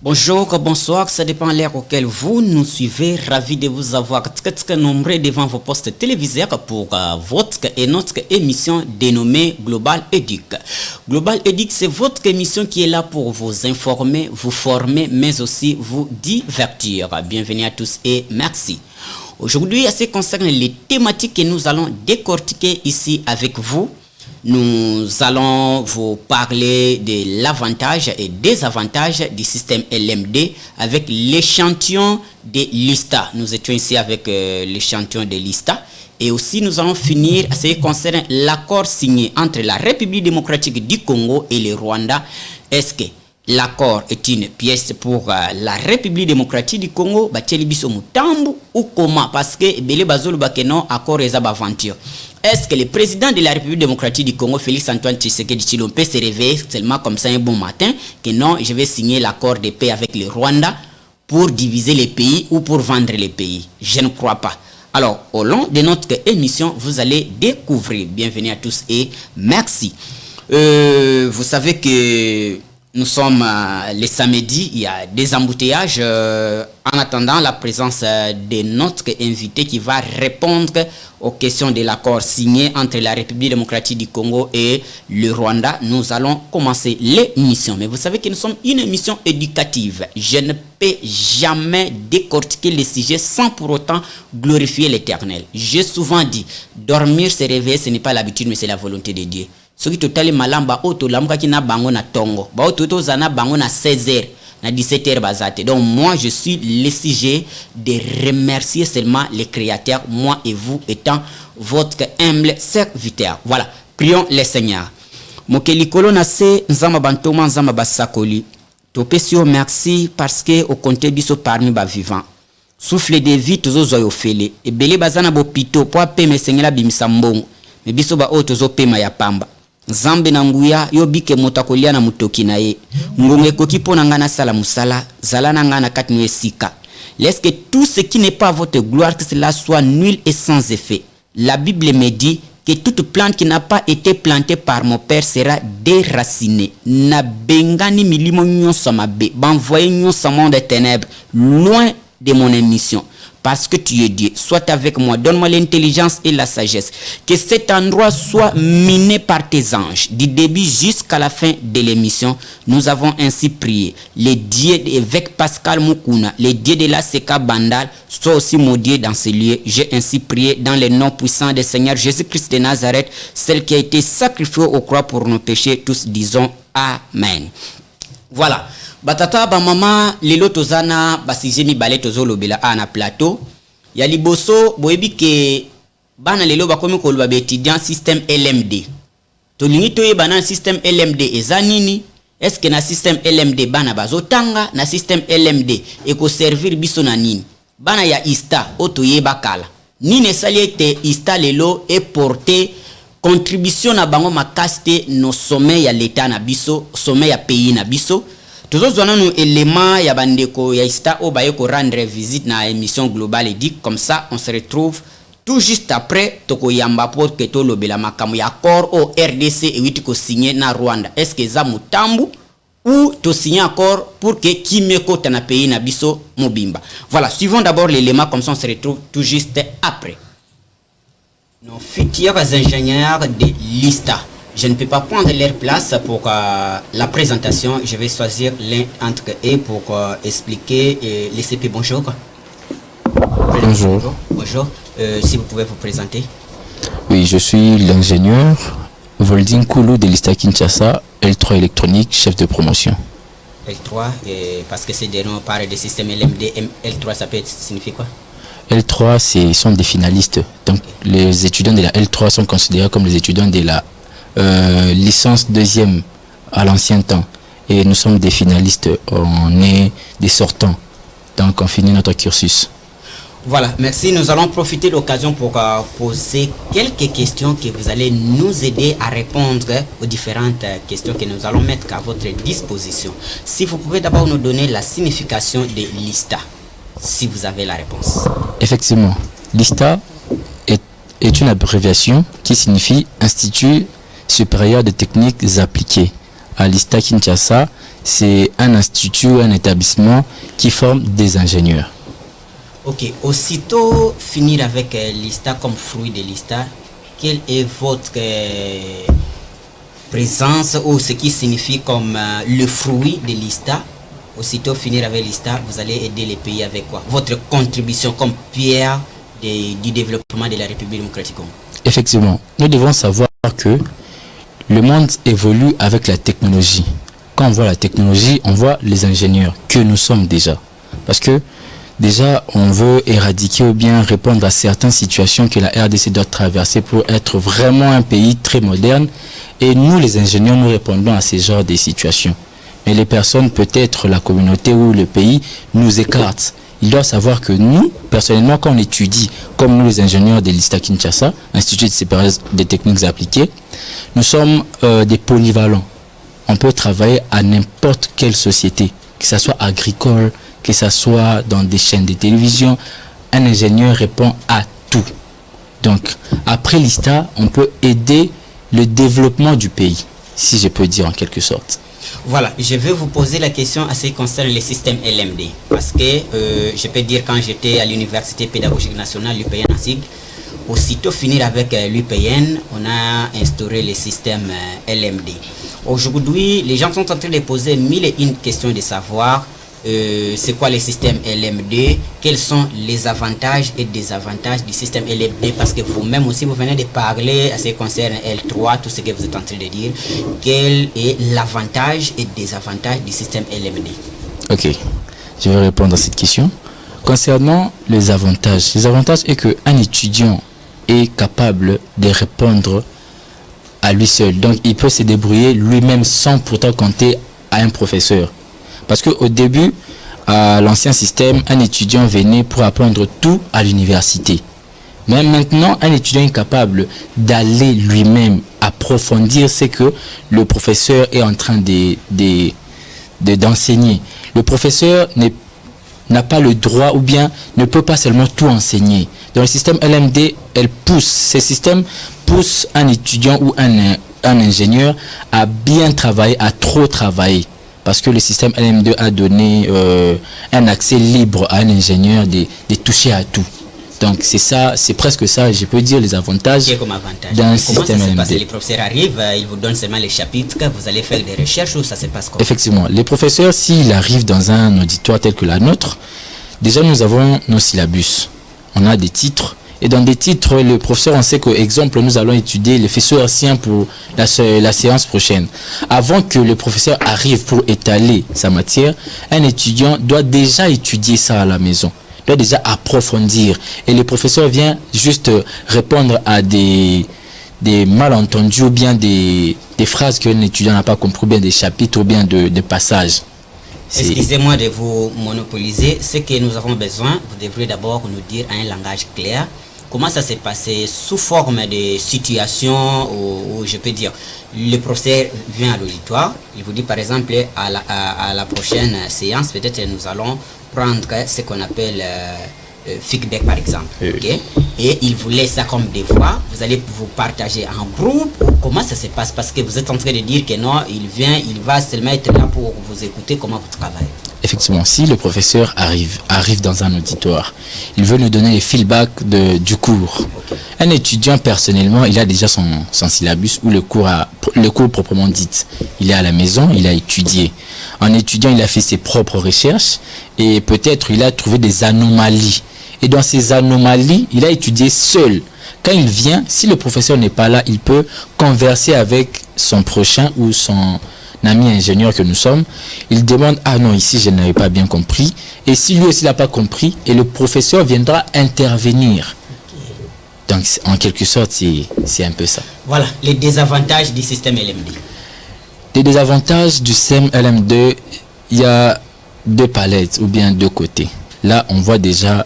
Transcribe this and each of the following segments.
Bonjour, bonsoir, ça dépend de l'heure auquel vous nous suivez. Ravi de vous avoir très nombreux devant vos postes téléviseurs pour votre et notre émission dénommée Global Educ. Global Educ, c'est votre émission qui est là pour vous informer, vous former, mais aussi vous divertir. Bienvenue à tous et merci. Aujourd'hui, à ce qui concerne les thématiques que nous allons décortiquer ici avec vous, nous allons vous parler de l'avantage et désavantage du système LMD avec l'échantillon de l'ISTA. Nous étions ici avec l'échantillon de l'ISTA. Et aussi, nous allons finir à ce qui concerne l'accord signé entre la République démocratique du Congo et le Rwanda. Est-ce que l'accord est une pièce pour la République démocratique du Congo, ou comment? Parce que Bele Bazolo Bakeno accord est aventure. Est-ce que le président de la République démocratique du Congo, Félix Antoine Tshisekedi Tshilombo, peut se réveiller seulement comme ça un bon matin que non, je vais signer l'accord de paix avec le Rwanda pour diviser les pays ou pour vendre les pays? Je ne crois pas. Alors, au long de notre émission, vous allez découvrir. Bienvenue à tous et merci. Vous savez que nous sommes le samedi, il y a des embouteillages. En attendant la présence de notre invité qui va répondre aux questions de l'accord signé entre la République démocratique du Congo et le Rwanda, nous allons commencer l'émission. Mais vous savez que nous sommes une émission éducative. Je ne peux jamais décortiquer les sujets sans pour autant glorifier l'Éternel. J'ai souvent dit, dormir, se réveiller, ce n'est pas l'habitude, mais c'est la volonté de Dieu. Ce qui totali malamba auto lamuka ki na bango na tongo ba auto to zana bango na 16h na 17h bazate. Donc moi je suis le sujet de remercier seulement les créateurs, moi et vous étant votre humble serviteur. Voilà, prions le Seigneur. Mokelikolo na se nzamba bantoma nzamba basakoli. Topesio merci parce que au compte biso parmi ba vivant. Souffle de vie tozo zoyo fele. E bele bazana bo pito po apeme sengela bimisa mbongo. Me biso ba auto zo pema ya pamba. Zambe na nguya yo bike motakolia na mutoki na ye ngonge koki pona ngana sala musala zala na ngana katnu esika. Laisse que tout ce qui n'est pas votre gloire, que cela soit nul et sans effet. La Bible me dit que toute plante qui n'a pas été plantée par mon père sera déracinée. Na bengani milimo nyonso mabe banvoye nyonso monde des ténèbres loin de mon émission. Parce que tu es Dieu, sois avec moi, donne-moi l'intelligence et la sagesse. Que cet endroit soit miné par tes anges. Du début jusqu'à la fin de l'émission, nous avons ainsi prié. Les dieux de l'évêque Pascal Mukuna, les dieux de la Seka Bandal, soient aussi maudits dans ces lieux. J'ai ainsi prié dans le nom puissant du Seigneur Jésus-Christ de Nazareth, celle qui a été sacrifiée au croix pour nos péchés. Tous disons Amen. Voilà. Batata ba mama lelo tozana basijemi bale tozolobela na plateau ya liboso boyebi ke bana lelo bakomi koloba ba étudiant système LMD to lingi to yeba na système LMD eza nini. Est-ce que na système LMD bana bazotanga na système LMD eko servir biso na nini? Bana ya ISTA oto yeba kala nini sali ete ISTA lelo e porter contribution na bango makaste no sommet ya l'état na biso, sommet ya pays na biso. Toujours nous éléments ya bandeko ya ISTA o baye ko rendre visite na émission Global Edic. Comme ça on se retrouve tout juste après toko yamba pour que to lobela makamu ya accord au RDC et witi ko signer na Rwanda. Est-ce que za mutambu ou to signer accord pour que kimeko tana pays na biso mobimba. Voilà, suivons d'abord l'élément comme ça on se retrouve tout juste après. Nos futurs ingénieurs de l'ISTA. Je ne peux pas prendre leur place pour la présentation. Je vais choisir l'un entre eux pour expliquer les CP. Bonjour. Bonjour. Bonjour. Si vous pouvez vous présenter. Oui, je suis l'ingénieur Voldin Koulou de l'ISTA Kinshasa, L3 électronique, chef de promotion. L3, parce que c'est des noms par des systèmes LMD. L3, ça peut signifier quoi? L3, sont des finalistes. Donc, les étudiants de la L3 sont considérés comme les étudiants de la licence deuxième à l'ancien temps. Et nous sommes des finalistes, on est des sortants. Donc, on finit notre cursus. Voilà, merci. Nous allons profiter de l'occasion pour poser quelques questions que vous allez nous aider à répondre aux différentes questions que nous allons mettre à votre disposition. Si vous pouvez d'abord nous donner la signification de l'ISTA, si vous avez la réponse. Effectivement, l'ISTA est une abréviation qui signifie Institut supérieur de techniques appliquées. À l'ISTA Kinshasa, c'est un institut, un établissement qui forme des ingénieurs. Ok, aussitôt finir avec l'ISTA comme fruit de l'ISTA, quelle est votre présence ou ce qui signifie comme le fruit de l'ISTA? Aussitôt finir avec l'ISTA, vous allez aider les pays avec quoi? Votre contribution comme pierre du développement de la République démocratique Congo. Effectivement, nous devons savoir que le monde évolue avec la technologie. Quand on voit la technologie, on voit les ingénieurs que nous sommes déjà. Parce que déjà, on veut éradiquer ou bien répondre à certaines situations que la RDC doit traverser pour être vraiment un pays très moderne. Et nous, les ingénieurs, nous répondons à ces genres de situations. Mais les personnes, peut-être la communauté ou le pays, nous écartent. Ils doivent savoir que nous, personnellement, quand on étudie, comme nous les ingénieurs de l'ISTA Kinshasa, Institut de séparation des techniques appliquées, nous sommes des polyvalents. On peut travailler à n'importe quelle société, que ce soit agricole, que ce soit dans des chaînes de télévision. Un ingénieur répond à tout. Donc, après l'ISTA, on peut aider le développement du pays, si je peux dire en quelque sorte. Voilà, je vais vous poser la question à ce qui concerne les systèmes LMD. Parce que je peux dire, quand j'étais à l'Université pédagogique nationale, l'UPN à SIG, aussitôt finir avec l'UPN, on a instauré le système LMD. Aujourd'hui, les gens sont en train de poser mille et une questions de savoir c'est quoi le système LMD, quels sont les avantages et désavantages du système LMD, parce que vous-même aussi vous venez de parler à ce qui concerne L3, tout ce que vous êtes en train de dire. Quel est l'avantage et désavantage du système LMD? Ok, je vais répondre à cette question. Concernant les avantages est qu'un étudiant est capable de répondre à lui seul. Donc il peut se débrouiller lui-même sans pourtant compter à un professeur. Parce qu'au début, à l'ancien système, un étudiant venait pour apprendre tout à l'université. Mais maintenant, un étudiant est capable d'aller lui-même approfondir ce que le professeur est en train d'enseigner. Le professeur n'a pas le droit ou bien ne peut pas seulement tout enseigner. Dans le système LMD, ce système pousse un étudiant ou un ingénieur à bien travailler, à trop travailler. Parce que le système LM2 a donné un accès libre à un ingénieur de toucher à tout. Donc c'est ça, c'est presque ça, je peux dire les avantages d'un système LMD. Les professeurs arrivent, ils vous donnent seulement les chapitres, vous allez faire des recherches ou ça se passe comment? Effectivement, les professeurs, s'ils arrivent dans un auditoire tel que la nôtre, déjà nous avons nos syllabus. On a des titres. Et dans des titres, le professeur, on sait que, exemple, nous allons étudier les faisceaux hertziens pour la séance prochaine. Avant que le professeur arrive pour étaler sa matière, un étudiant doit déjà étudier ça à la maison, doit déjà approfondir. Et le professeur vient juste répondre à des malentendus ou bien des phrases qu'un étudiant n'a pas compris, ou bien des chapitres ou bien de passages. Excusez-moi de vous monopoliser. Ce que nous avons besoin, vous devrez d'abord nous dire en un langage clair comment ça s'est passé sous forme de situation où je peux dire, le professeur vient à l'auditoire, il vous dit par exemple à la prochaine séance, peut-être nous allons prendre ce qu'on appelle feedback par exemple. Okay? Et il vous laisse ça comme devoir, vous allez vous partager en groupe. Comment ça se passe? Parce que vous êtes en train de dire que non, il va seulement être là pour vous écouter comment vous travaillez. Effectivement, si le professeur arrive dans un auditoire, il veut nous donner les feedbacks du cours. Okay. Un étudiant, personnellement, il a déjà son syllabus ou le cours proprement dit. Il est à la maison, il a étudié. En étudiant, il a fait ses propres recherches et peut-être il a trouvé des anomalies. Et dans ces anomalies, il a étudié seul. Quand il vient, si le professeur n'est pas là, il peut converser avec son prochain ou son ami ingénieur que nous sommes. Il demande, ah non, ici je n'avais pas bien compris. Et si lui aussi n'a pas compris, et le professeur viendra intervenir. Donc en quelque sorte, c'est un peu ça. Voilà, les désavantages du système LM2. Les désavantages du système LM2, il y a deux palettes ou bien deux côtés. Là, on voit déjà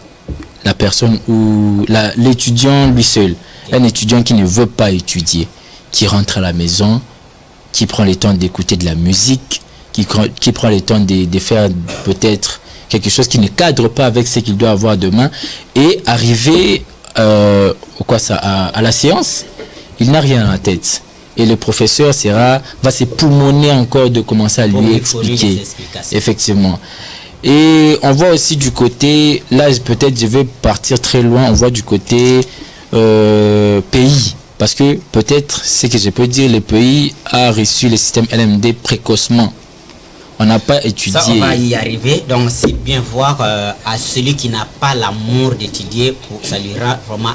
la personne ou l'étudiant lui seul. Un étudiant qui ne veut pas étudier, qui rentre à la maison, qui prend le temps d'écouter de la musique, qui prend le temps de faire peut-être quelque chose qui ne cadre pas avec ce qu'il doit avoir demain, et arriver à la séance, il n'a rien en tête. Et le professeur va se poumonner encore de commencer à lui expliquer. Effectivement. Et on voit aussi du côté, là peut-être je vais partir très loin, on voit du côté pays. Parce que peut-être, ce que je peux dire, le pays a reçu le système LMD précocement. On n'a pas étudié. Ça, on va y arriver. Donc, c'est bien voir à celui qui n'a pas l'amour d'étudier, ça lui rend vraiment,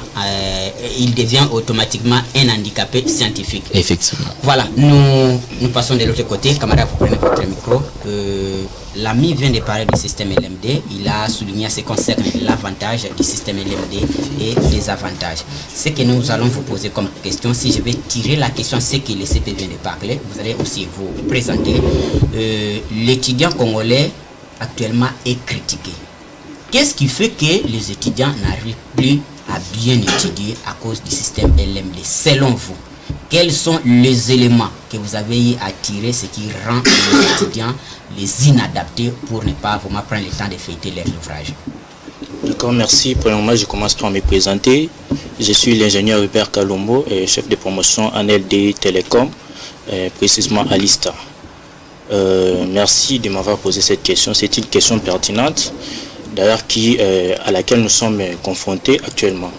il devient automatiquement un handicapé scientifique. Effectivement. Voilà, nous passons de l'autre côté. Camarade, vous prenez votre micro. L'ami vient de parler du système LMD. Il a souligné ce qui concerne l'avantage du système LMD et les avantages. Ce que nous allons vous poser comme question, si je vais tirer la question, c'est que le CP vient de parler, vous allez aussi vous présenter. L'étudiant congolais actuellement est critiqué. Qu'est-ce qui fait que les étudiants n'arrivent plus à bien étudier à cause du système LMD? Selon vous, quels sont les éléments que vous avez à tirer, ce qui rend les étudiants les inadaptés pour ne pas vraiment prendre le temps de feuilleter leur ouvrage? D'accord, merci. Premièrement, je commence par me présenter. Je suis l'ingénieur Hubert Kalombo, chef de promotion en LD Télécom, précisément à l'ISTA. Merci de m'avoir posé cette question. C'est une question pertinente, d'ailleurs à laquelle nous sommes confrontés actuellement.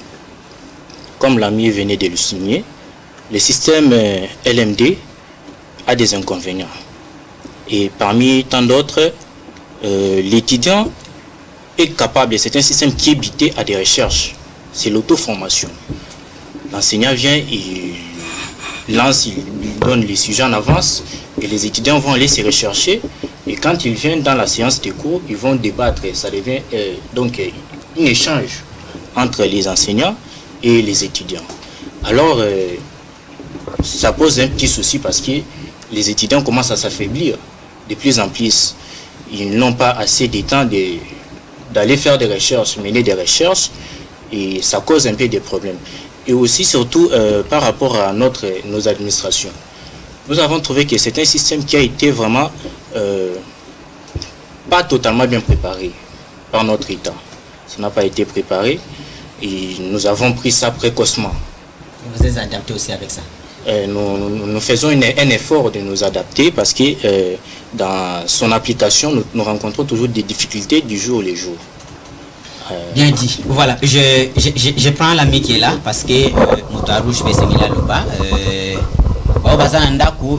Comme l'ami venait de le signer, le système LMD a des inconvénients. Et parmi tant d'autres, l'étudiant est capable, c'est un système qui est bité à des recherches. C'est l'auto-formation. L'enseignant vient, il donne les sujets en avance et les étudiants vont aller se rechercher. Et quand ils viennent dans la séance de cours, ils vont débattre. Ça devient donc un échange entre les enseignants et les étudiants. Alors, ça pose un petit souci parce que les étudiants commencent à s'affaiblir de plus en plus. Ils n'ont pas assez de temps d'aller faire des recherches, mener des recherches, et ça cause un peu des problèmes. Et aussi, surtout, par rapport à nos administrations. Nous avons trouvé que c'est un système qui a été vraiment pas totalement bien préparé par notre État. Ça n'a pas été préparé et nous avons pris ça précocement. Vous êtes adapté aussi avec ça? Nous faisons un effort de nous adapter parce que dans son application, nous rencontrons toujours des difficultés du jour au jour. Bien dit. Voilà, je prends l'ami qui est là parce que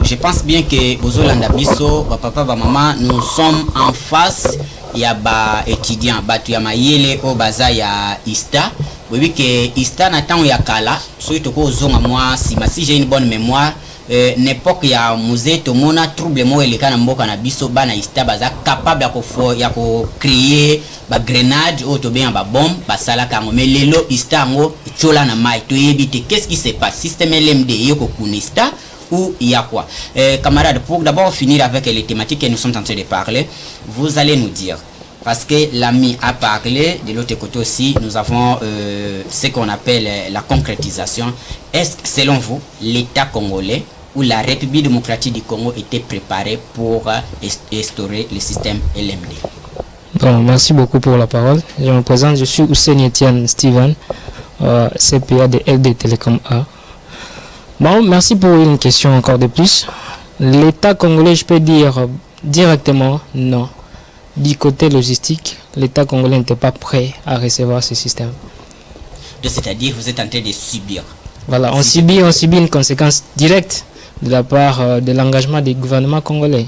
je pense bien que Bozolanda Biso, papa, maman, nous sommes en face. Il y a des étudiants, il y a Mayele au Baza, il y a Ista. Oui, que Ista n'attend ya kala. Si j'ai une bonne mémoire, n'époque il y a musée tout le monde trouble moi les kana mboka na biso bana Ista baza capable ya ko créer ba grenade ou to bien ba bombe ba sala kango mais lelo Ista ngo chola na mai to yebite qu'est-ce qui se passe système LMD yoko kunista ou il y a quoi? Camarades, pour d'abord finir avec les thématiques que nous sommes en train de parler, vous allez nous dire, parce que l'ami a parlé, de l'autre côté aussi, nous avons ce qu'on appelle la concrétisation. Est-ce que selon vous, l'État congolais ou la République démocratique du Congo était préparée pour instaurer le système LMD? Bon, merci beaucoup pour la parole. Je me présente, je suis Hussein Etienne Steven, CPA de LD Télécom A. Bon, merci pour une question encore de plus. L'État congolais, je peux dire directement non. Du côté logistique, l'État congolais n'était pas prêt à recevoir ce système. C'est-à-dire, vous êtes en train de subir. Voilà, on subit une conséquence directe de la part de l'engagement du gouvernement congolais.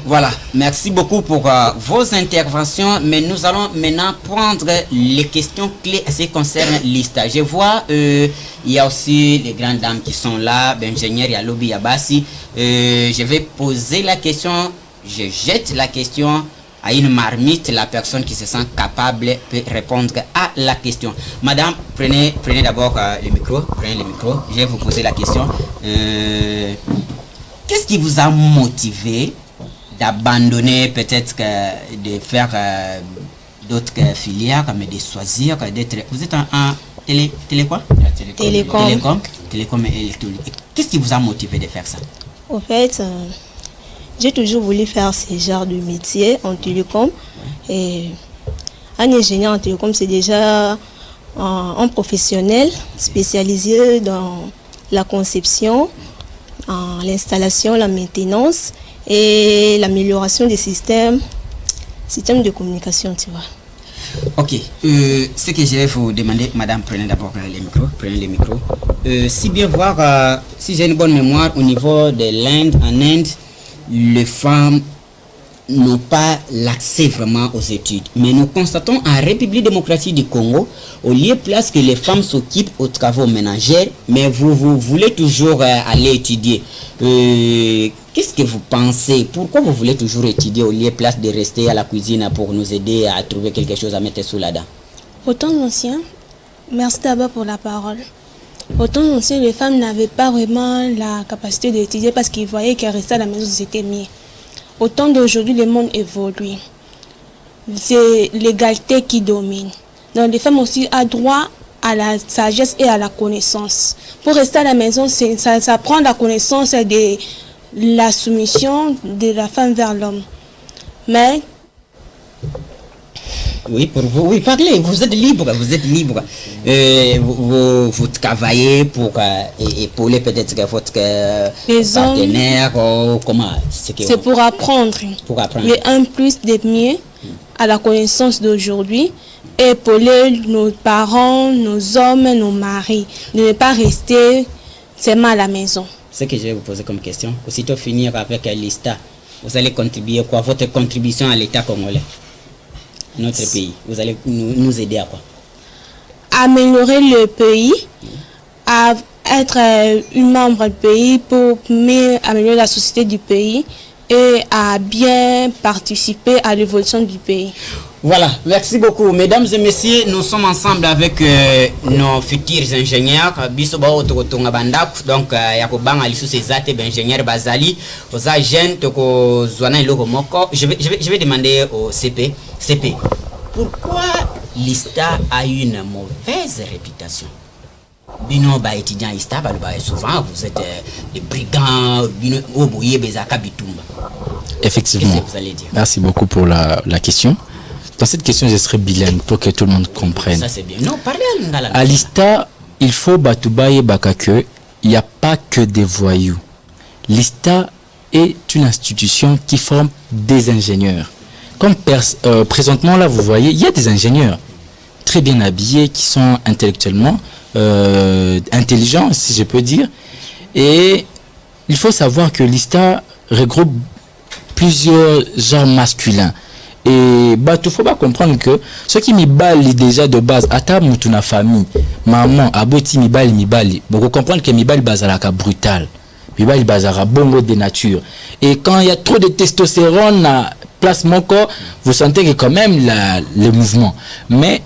Voilà, merci beaucoup pour vos interventions, mais nous allons maintenant prendre les questions clés qui concernent l'ISTA. Je vois, il y a aussi les grandes dames qui sont là, l'ingénieur Yalobi Yabasi. Je vais poser la question, je jette la question à une marmite, la personne qui se sent capable peut répondre à la question. Madame, prenez d'abord le micro, je vais vous poser la question. Qu'est-ce qui vous a motivé d'abandonner peut-être de faire d'autres filières, mais de choisir d'être... Vous êtes en télé quoi? Télécom et électronique. Qu'est-ce qui vous a motivé de faire ça? En fait, j'ai toujours voulu faire ce genre de métier en télécom. Et un ingénieur en télécom, c'est déjà un professionnel spécialisé dans la conception, en l'installation, la maintenance et l'amélioration des systèmes de communication, tu vois. Ok, ce que je vais vous demander, madame, prenez d'abord les micros. Si bien voir, si j'ai une bonne mémoire, au niveau de l'Inde, en Inde, les femmes n'ont pas l'accès vraiment aux études. Mais nous constatons en République démocratique du Congo, au lieu place que les femmes s'occupent aux travaux ménagers, mais vous voulez toujours aller étudier. Qu'est-ce que vous pensez? Pourquoi vous voulez toujours étudier au lieu place de rester à la cuisine pour nous aider à trouver quelque chose à mettre sous la dent? Au temps ancien, merci d'abord pour la parole. Au temps ancien, les femmes n'avaient pas vraiment la capacité d'étudier parce qu'ils voyaient qu'elles restaient à la maison, c'était mieux. Au temps d'aujourd'hui, le monde évolue. C'est l'égalité qui domine. Donc les femmes aussi ont droit à la sagesse et à la connaissance. Pour rester à la maison, ça prend la connaissance de la soumission de la femme vers l'homme. Mais oui, pour vous, oui, parlez, vous êtes libre. Vous travaillez pour épauler peut-être votre partenaire, comment? C'est pour apprendre. Le 1 plus de mieux à la connaissance d'aujourd'hui, épauler nos parents, nos hommes, nos maris, de ne pas rester seulement à la maison. Ce que je vais vous poser comme question, aussitôt finir avec l'ISTA, vous allez contribuer quoi? Votre contribution à l'État congolais, notre pays, vous allez nous aider à quoi? Améliorer le pays, à être une membre du pays pour mieux améliorer la société du pays et à bien participer à l'évolution du pays. Voilà, merci beaucoup. Mesdames et messieurs, nous sommes ensemble avec nos futurs ingénieurs. Donc, ingénieur Bazali, je vais demander au CP. CP, pourquoi l'ISTA a une mauvaise réputation? Bino ba étudiant ISTA, souvent vous êtes des brigands, Effectivement. Qu'est-ce que vous allez dire? Merci beaucoup pour la question. Dans cette question, je serai bilingue pour que tout le monde comprenne. Ça c'est bien. Non, parlez à l'ingala. À l'ISTA, il faut batubaye bakake. Il n'y a pas que des voyous. L'ISTA est une institution qui forme des ingénieurs. Comme présentement là, vous voyez, il y a des ingénieurs très bien habillés qui sont intellectuellement intelligents, si je peux dire. Et il faut savoir que l'ISTA regroupe plusieurs genres masculins. Et il faut pas comprendre que ce qui m'ibali déjà de base, à ta mutuna famille, maman, aboti mibali, vous comprendre que mibali bazalaka brutal, mibali bazara bongo de nature. Et quand il y a trop de testostérone à place mon corps, vous sentez que quand même le mouvement. Mais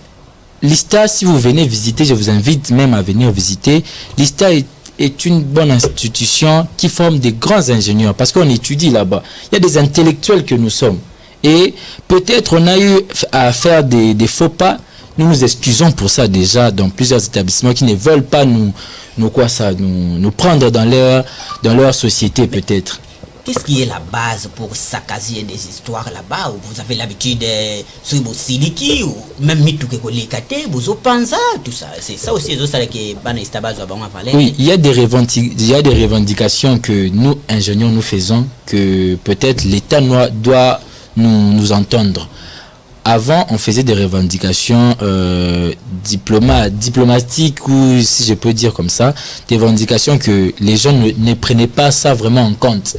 l'ISTA, si vous venez visiter, je vous invite même à venir visiter, l'ISTA est une bonne institution qui forme des grands ingénieurs parce qu'on étudie là-bas. Il y a des intellectuels que nous sommes. Et peut-être on a eu à faire des faux pas. Nous nous excusons pour ça déjà dans plusieurs établissements qui ne veulent pas nous prendre dans leur société peut-être. Qu'est-ce qui est la base pour saccager des histoires là-bas où vous avez l'habitude de suivre Siliki ou même Mitukekolikate, Bozopanza, tout ça? C'est ça aussi, oui, il y a des revendications que nous, ingénieurs, nous faisons, que peut-être l'État doit nous entendre. Avant, on faisait des revendications diplomatiques, ou si je peux dire comme ça, des revendications que les gens ne prenaient pas ça vraiment en compte.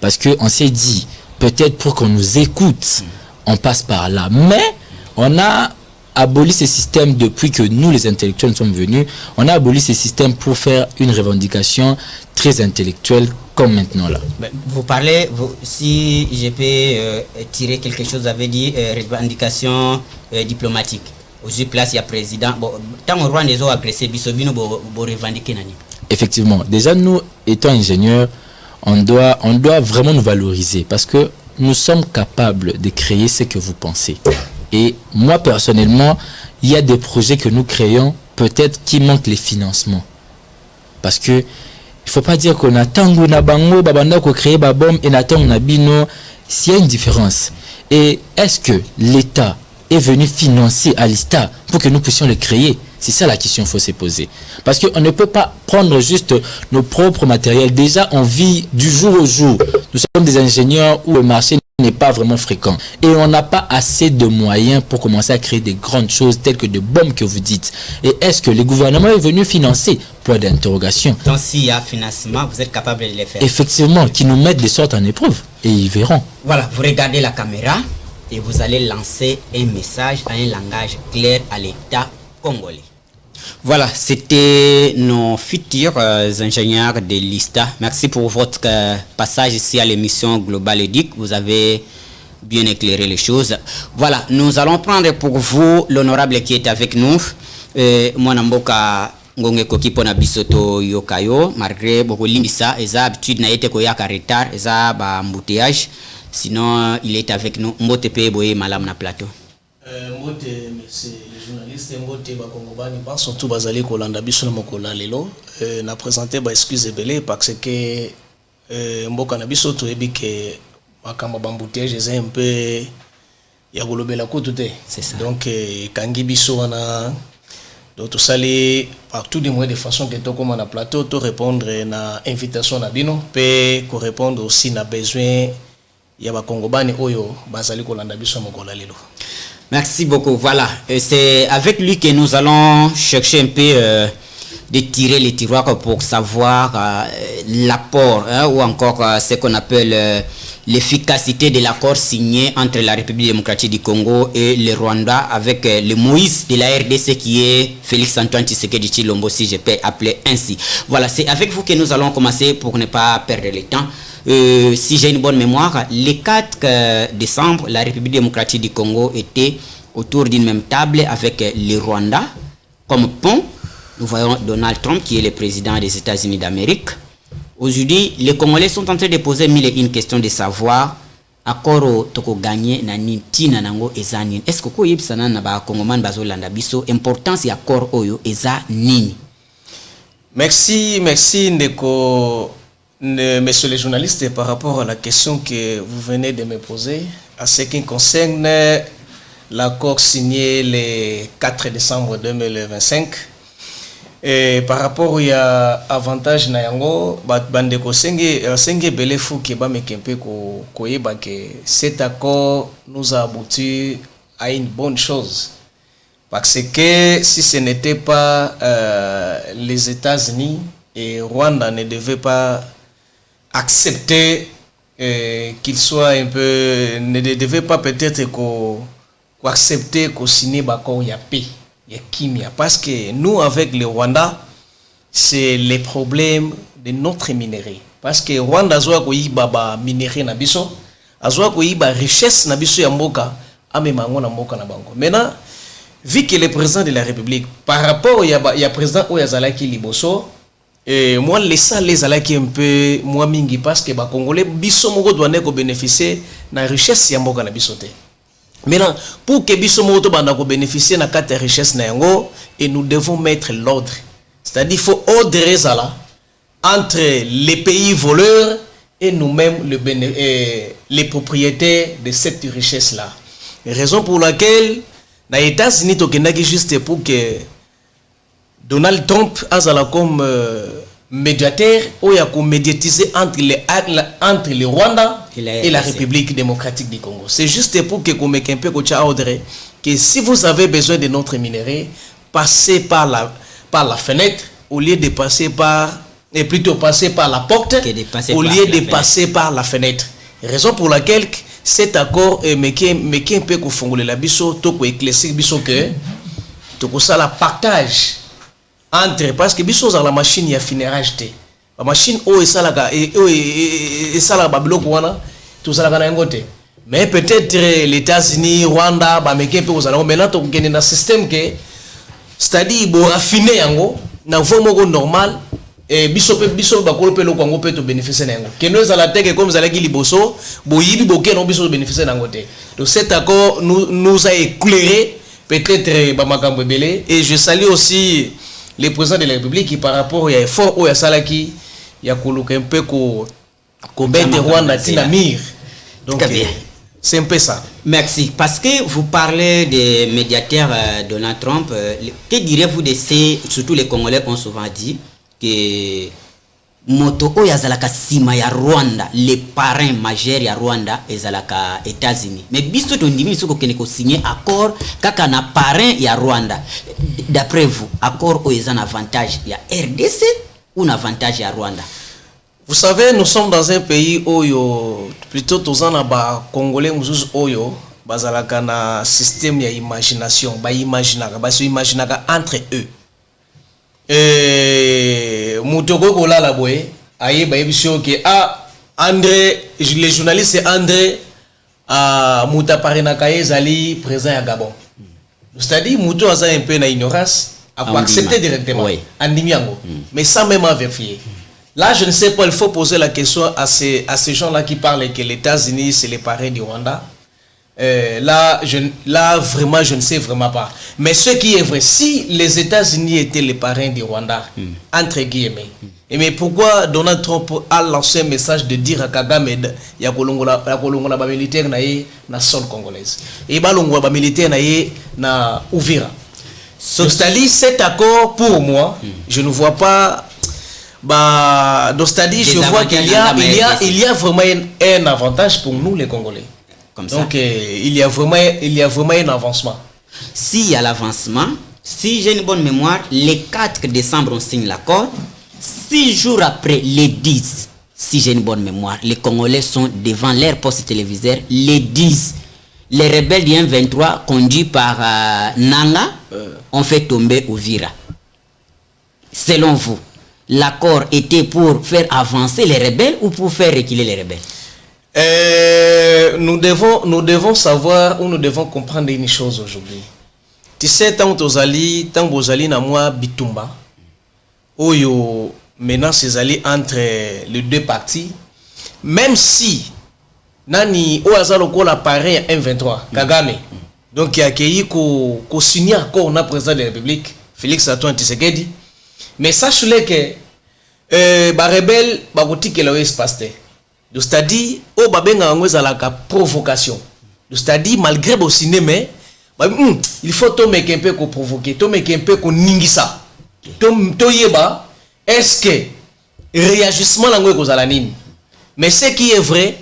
Parce qu'on s'est dit, peut-être pour qu'on nous écoute, on passe par là. Mais on a aboli ce système depuis que nous, les intellectuels, sommes venus. On a aboli ce système pour faire une revendication très intellectuelle comme maintenant là. Vous parlez, si je peux tirer quelque chose, vous avez dit revendication diplomatique. Aujourd'hui, place, il y a président. Tant qu'on roi des eaux agressés, Bissobino, vous revendiquez nani? Effectivement. Déjà, nous, étant ingénieurs, on doit vraiment nous valoriser parce que nous sommes capables de créer ce que vous pensez. Et moi, personnellement, il y a des projets que nous créons, peut-être qui manquent les financements. Parce que il ne faut pas dire qu'on a tango na bango, babanda ko créer babom et na tango na bino, s'il y a une différence. Et est-ce que l'État est venu financer à l'ISTA pour que nous puissions le créer? C'est ça la question qu'il faut se poser. Parce qu'on ne peut pas prendre juste nos propres matériels. Déjà, on vit du jour au jour. Nous sommes des ingénieurs où le marché n'est pas vraiment fréquent. Et on n'a pas assez de moyens pour commencer à créer des grandes choses telles que de bombes que vous dites. Et est-ce que le gouvernement est venu financer? Point d'interrogation. Donc s'il y a financement, vous êtes capable de les faire. Effectivement, qui nous mettent des sortes en épreuve. Et ils verront. Voilà, vous regardez la caméra et vous allez lancer un message en un langage clair à l'État congolais. Voilà, c'était nos futurs ingénieurs de l'ISTA. Merci pour votre passage ici à l'émission Global Édic. Vous avez bien éclairé les choses. Voilà, nous allons prendre pour vous l'honorable qui est avec nous. Mwanamboka ngonge koki pona bisoto yokayo malgré beaucoup limbisa eza habitude na yete koyaka retard eza ba embouteillage. Sinon il est avec nous. Mbote pe boye malam na plateau. Mbote merci les journalistes mbote ba kongobani pense surtout bazali ko landa biso na mokola lelo na présenter ba excuse belé parce que mboka na biso to ebike makamba ba embouteillage eza un peu ya golobela ko tout c'est ça. Donc kangi biso wana donc tout ça les partout des moyens de façon que to comme na plateau to répondre na invitation na bino pe ko répondre aussi na besoin ya ba kongobani oyo bazali ko landa biso mokola lelo. Merci beaucoup. Voilà, c'est avec lui que nous allons chercher un peu de tirer les tiroirs pour savoir l'apport ou encore ce qu'on appelle l'efficacité de l'accord signé entre la République démocratique du Congo et le Rwanda avec le Moïse de la RDC qui est Félix Antoine Tshisekedi Tshilombo, si je peux appeler ainsi. Voilà, c'est avec vous que nous allons commencer pour ne pas perdre le temps. Si j'ai une bonne mémoire, le 4 décembre, la République démocratique du Congo était autour d'une même table avec le Rwanda comme pont. Nous voyons Donald Trump qui est le président des États-Unis d'Amérique. Aujourd'hui, les Congolais sont en train de poser mille et une questions de savoir accord toko gagné na nitina nango ezani. Est-ce que ko yebisana na ba Congoman bazolanda biso importance ya accord oyo eza nini? Merci Ndeko. Messieurs les journalistes, par rapport à la question que vous venez de me poser, à ce qui concerne l'accord signé le 4 décembre 2025, et par rapport à avantage na yango, bandeko senge belefu ke ba mekempe ko yeba que cet accord nous a abouti à une bonne chose. Parce que si ce n'était pas les États-Unis et Rwanda ne devaient pas accepter qu'il soit un peu ne devait pas peut-être accepter qu'on signe l'accord ya paix ya kimia parce que nous avec le Rwanda c'est les problèmes de notre minerai parce que Rwanda azwa ko yiba ba minerai na biso azwa ko yiba richesse na biso ya mboka amemango na mboka na bango. Maintenant vu que le président de la République par rapport ya président oyazalaki liboso moi les alaki un peu moi mingi parce que ba Congolais biso moko doit ne ko bénéficier na richesse ya mboka na biso te. Maintenant pour que biso moko to banda ko bénéficier na carte richesse na yango et nous devons mettre l'ordre. C'est-à-dire il faut ordre ezala entre les pays voleurs et nous-mêmes les propriétaires de cette richesse là. Raison pour laquelle na États-Unis to kendaki juste pour que Donald Trump azala comme médiateur ou ya ko médiatiser entre le Rwanda et la République démocratique du Congo. C'est juste pour que comme un peu ordre que si vous avez besoin de notre minerai, passez par la fenêtre au lieu de passer par et plutôt passer par la porte au lieu de passer par la fenêtre. Raison pour laquelle cet accord me qui un peu ko fongoler la biso to ko éclaircir biso que to ko ça la partage entre parce que biso za la machine ya finérage te la machine o esalaka esala babiloko wana tout ça la ngote mais peut-être les États-Unis Rwanda ba meke pe kozala maintenant to kende na système que c'est-à-dire bo raffiner yango na voie normal et biso ba kolope lo kwango pe to bénéficier na yango que nous ala teke comme zalaki liboso bo yibi bo ke no biso bénéficier na ngote. Donc cet accord nous a éclairé peut-être ba makambo belé et je salue aussi le président de la République qui par rapport à effort au Yasalaki il y a un peu ko bête Rwanda tinamir. Donc C'est un peu ça. Merci. Parce que vous parlez des médiateurs Donald Trump. Que direz-vous de ces, surtout les Congolais ont souvent dit que moto oyazalaka sima ya Rwanda, les parrains majeurs ya Rwanda ezalaka États-Unis. Mais biso tondimi soko kene ko signer accord kaka na parrain ya Rwanda. D'après vous, accord o un avantage ya RDC ou un avantage ya Rwanda? Vous savez, nous sommes dans un pays où plutôt tous en bas congolais mususu oyo bazalaka na système ya imagination, ba imaginaka entre eux. Moutoko kola la boye aye ba ebisio ke André, les journalistes c'est André Mouta Parinaka ezali présent à Gabon. C'est-à-dire Mouto a un peu na ignorance a accepté directement andimiango mais sans même vérifier. Là, je ne sais pas, il faut poser la question à ces gens-là qui parlent que les États-Unis, c'est les parrains du Rwanda. Là, vraiment, je ne sais vraiment pas. Mais ce qui est vrai, si les États-Unis étaient les parrains du Rwanda, entre guillemets, mais pourquoi Donald Trump a lancé un message de dire à Kagame il y a des militaires dans la sol congolaise et il y a des militaires dans Uvira. C'est-à-dire, cet accord, pour moi, je ne vois pas. C'est-à-dire, je vois qu'il y a vraiment un avantage pour nous les Congolais. Comme ça. Donc il y a vraiment un avancement. S'il y a l'avancement, si j'ai une bonne mémoire, le 4 décembre on signe l'accord. 6 jours après, les 10, si j'ai une bonne mémoire, les Congolais sont devant leur poste téléviseur. Les 10, les rebelles du M23 conduits par Nanga ont fait tomber Uvira. Selon vous, l'accord était pour faire avancer les rebelles ou pour faire reculer les rebelles? Nous devons savoir ou nous devons comprendre une chose aujourd'hui. Tu sais, tant que vous allez na moi Bitumba, oyo maintenant c'est allé entre les deux parties, même si nani o azalo ko la parrain M23 Kagame, donc il a accueilli ko signer accord na président de la République Félix Antoine Tshisekedi. Mais sache-le que ba rebelle ba kotike la espace. C'est-à-dire o babenga ngweza la provocation. C'est-à-dire malgré bo cinéma il faut tomber un peu ko provoquer, tomber un peu ko ningisa. To yeba est-ce que réagissement la ngwe ko zala nini? Mais ce qui est vrai,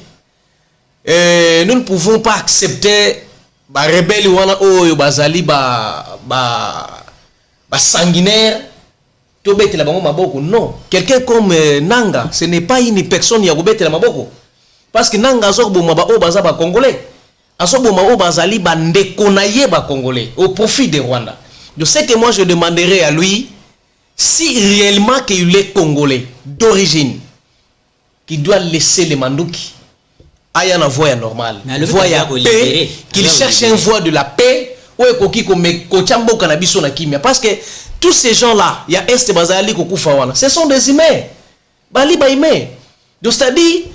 nous ne pouvons pas accepter ba rebelle wana oyo bazali ba sanguinaire. Non, quelqu'un comme Nanga, ce n'est pas une personne qui a robé la maboko. Parce que Nanga a ba congolais. Asoboma bazali ba ndekonaye ba congolais au profit des Rwanda. Je sais que moi je demanderai à lui si réellement qu'il est congolais d'origine qui doit laisser les mandouki aille en voie normale, voie paix, qu'il cherche une voie de la paix ou ekoki ko kochambo kanabiso na kimia parce que tous ces gens-là, il y a Est Bazali Kokufawana. Ce sont des humains. Bali ba humain. Donc c'est-à-dire,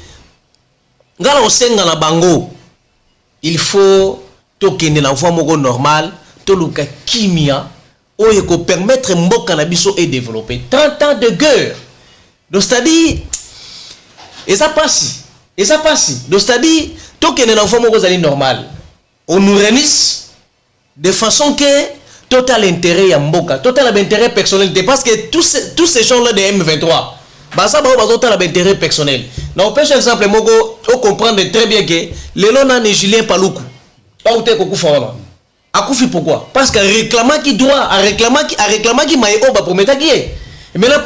ngala osenga na bango, il faut tokende na voie moko normale, toluka kimia, oye ko permettre mboka na biso et développer. 30 ans de guerre. Donc c'est-à-dire, et ça passe. Donc c'est-à-dire, tokende na voie moko zali normal. On nous réunisse de façon que total intérêt ya mboka, total intérêt personnel parce que tous ces gens-là de M23 basa ba total intérêt personnel. Na on peut exemple moko on comprendre très bien que lelo na Julien Paluku pas ou te kokufa wana. Akufi pourquoi? Parce que réclamant qui doit à réclamant qui maï oba prometa qui est. Maintenant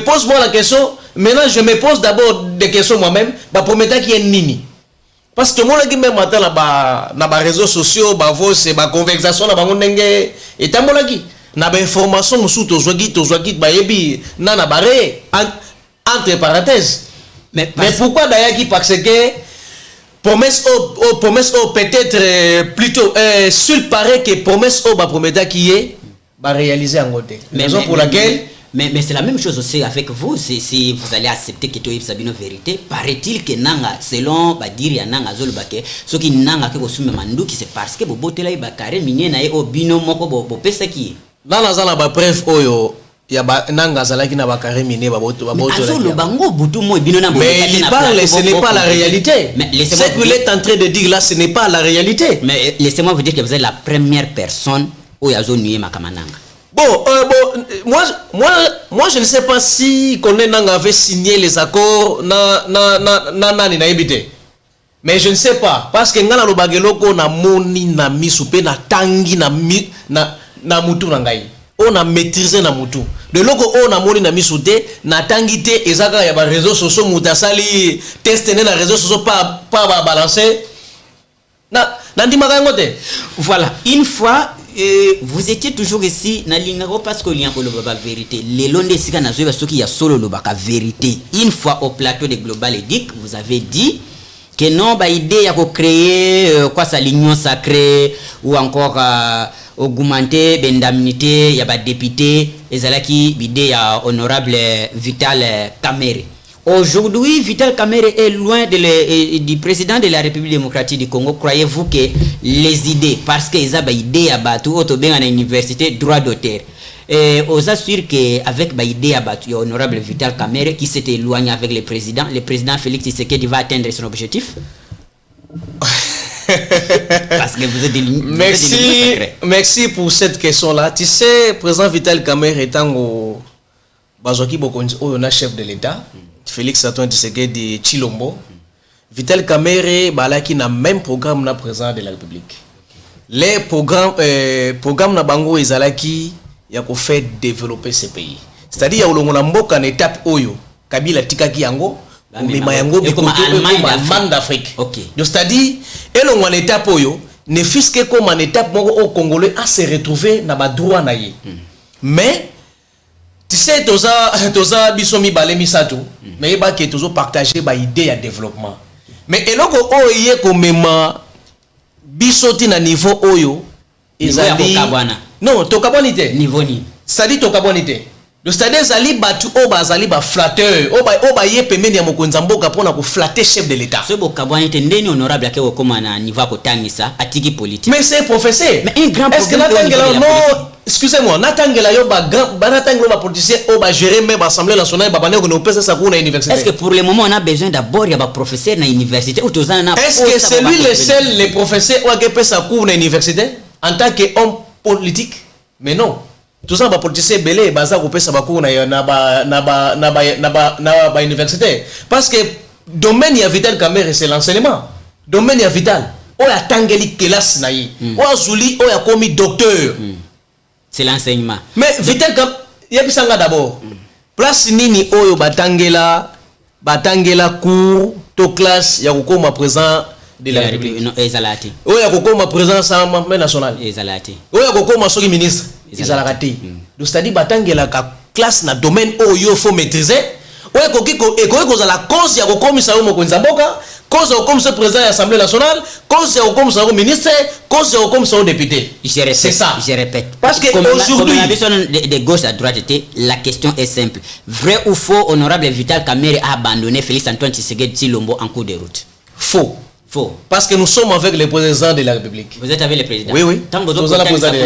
pose-moi la question, maintenant je me pose d'abord des questions moi-même, ba prometa qui est nini? Parce que moi, même matin, na ba réseaux sociaux, ba voix, ba conversation, na bango ndenge, et tambolaki, na ba information, musu tozwaki, ba yebi, na barré, entre parenthèses. Mais pourquoi d'ailleurs parce que promesse peut-être plutôt, s'il paraît que promesse ba prometa qui est, ba réaliser en côté. Raison pour laquelle. Mais c'est la même chose aussi avec vous. Si vous allez accepter que tu es sabino vérité, paraît-il que Nanga, selon Badiri Nanga Zolbake, ce qui Nanga que vous soumettez Manduki, c'est parce que vous botez là, Bakare, Minier, Nae, Obino, Moko, Bopesa qui. Dans la zone, preuve, Oyo, ya ba nanga zalaki na bakare mine baboto le bango butu mo bino na mais il parle, ce n'est pas la réalité. Ce qu'il est en train de dire là, ce n'est pas la réalité. Mais laissez-moi vous dire que vous êtes la première personne où il y a zone nuit makamananga. Bon, moi je ne sais pas si Kone Nanga avait signé les accords na ebité. Mais je ne sais pas parce que ngala lobageloko na moni na misupe na tangi na mutu na ngai. On a maîtrisé na mutu. De loko on a moni na misute na tangi te ezaka ya ba réseaux sociaux mutasali tester na réseaux sociaux pas balancer. Na ndimaka ngote. Voilà, une fois vous étiez toujours ici na lingaro parce que lien ko lo ba vérité. Les londe sika na zoba soki ya solo lo ba vérité. Une fois au plateau de Global Edic, vous avez dit que non ba idée ya ko créer quoi ça l'union sacrée ou encore augmenter l'indemnité ya ba député ezalaki bidé ya honorable Vital Kamerhe. Aujourd'hui, Vital Kamerhe est loin du président de la République démocratique du Congo. Croyez-vous que les idées, parce qu'ils ont des idées à battre, au bien à l'université, droit d'auteur, on s'assure qu'avec des idées à battre, il y a honorable Vital Kamerhe qui s'est éloigné avec le président Félix Tshisekedi va atteindre son objectif. Parce que vous êtes merci pour cette question-là. Tu sais, président Vital Kamerhe étant au Bazoki Bokonzi, on a chef de l'État. Félix Antoine Tshisekedi Chilombo, Vital Kamerhe balaki na même programme na président de la République. Les programmes na bango ezalaki ya ko faire développer ce pays. C'est-à-dire ya olongo na mboka na étape oyo Kabila tikaki yango umema yango bikoto Allemagne d'Afrique. OK. Donc c'est-à-dire elongo na étape oyo ne fiske comme en étape moko au Congolais à se retrouver na ba droit na ye. Mais tu sais, toza bisomi balemi sato, mais il que toujours partager ba idée à développement. Mais eloko oye komema bisoti na niveau oyo ezali non tokabonité niveau ni ça dit tokabonité. Le stade ezali batu oba zali ba flatteur oba ye pemeni ya mokonza mboka pona ko flatter chef de l'état. Ce bokabonité ndeni honorable akeko koma na niveau ko tangisa atiki politique. Mais c'est professeur. Mais un grand problème. Est-ce que non excusez-moi, Natangela yo ba politicien o ba gérer même assemblée nationale ba bané ko no pesa sa ko na université. Est-ce que pour le moment on a besoin d'abord ya ba professeur na université ou tozana na est-ce que c'est lui le seul les professeurs ou a pesa ko na université en tant qu'homme politique? Mais non. Tout ça ba politicien belé baza ko pesa ba ko na université parce que domaine ya Vital Kamerhe c'est l'enseignement. Domaine ya Vital o ya tangeli classe na yi. O azuli o ya komi docteur. C'est l'enseignement. Mais Vital Kamerhe yebisanga d'abord. Place nini oyo batangela cours to classe ya kokoma président de la République. Non, ezalati. Oya kokoma président Assemblée nationale. Ezalati. Oya kokoma soki ministre. Ezalati. Donc c'est-à-dire batangela ka classe na domaine oyo faut maîtriser. Oya kokiko ekoki kozala cause ya kokomisa yo mokonza mboka, cause ya kokomisa président de l'Assemblée nationale, cause ya kokomisa yo ministre, cause ya kokomisa yo député. C'est ça. Je répète. Parce que aujourd'hui de gauche à droite, la question est simple. Vrai ou faux, honorable Vital Kamerhe a abandonné Félix Antoine Tshisekedi Tshilombo en cours de route? Faux. Faux. Parce que nous sommes avec le président de la République. Vous êtes avec le président? Oui, oui. Tant que vous êtes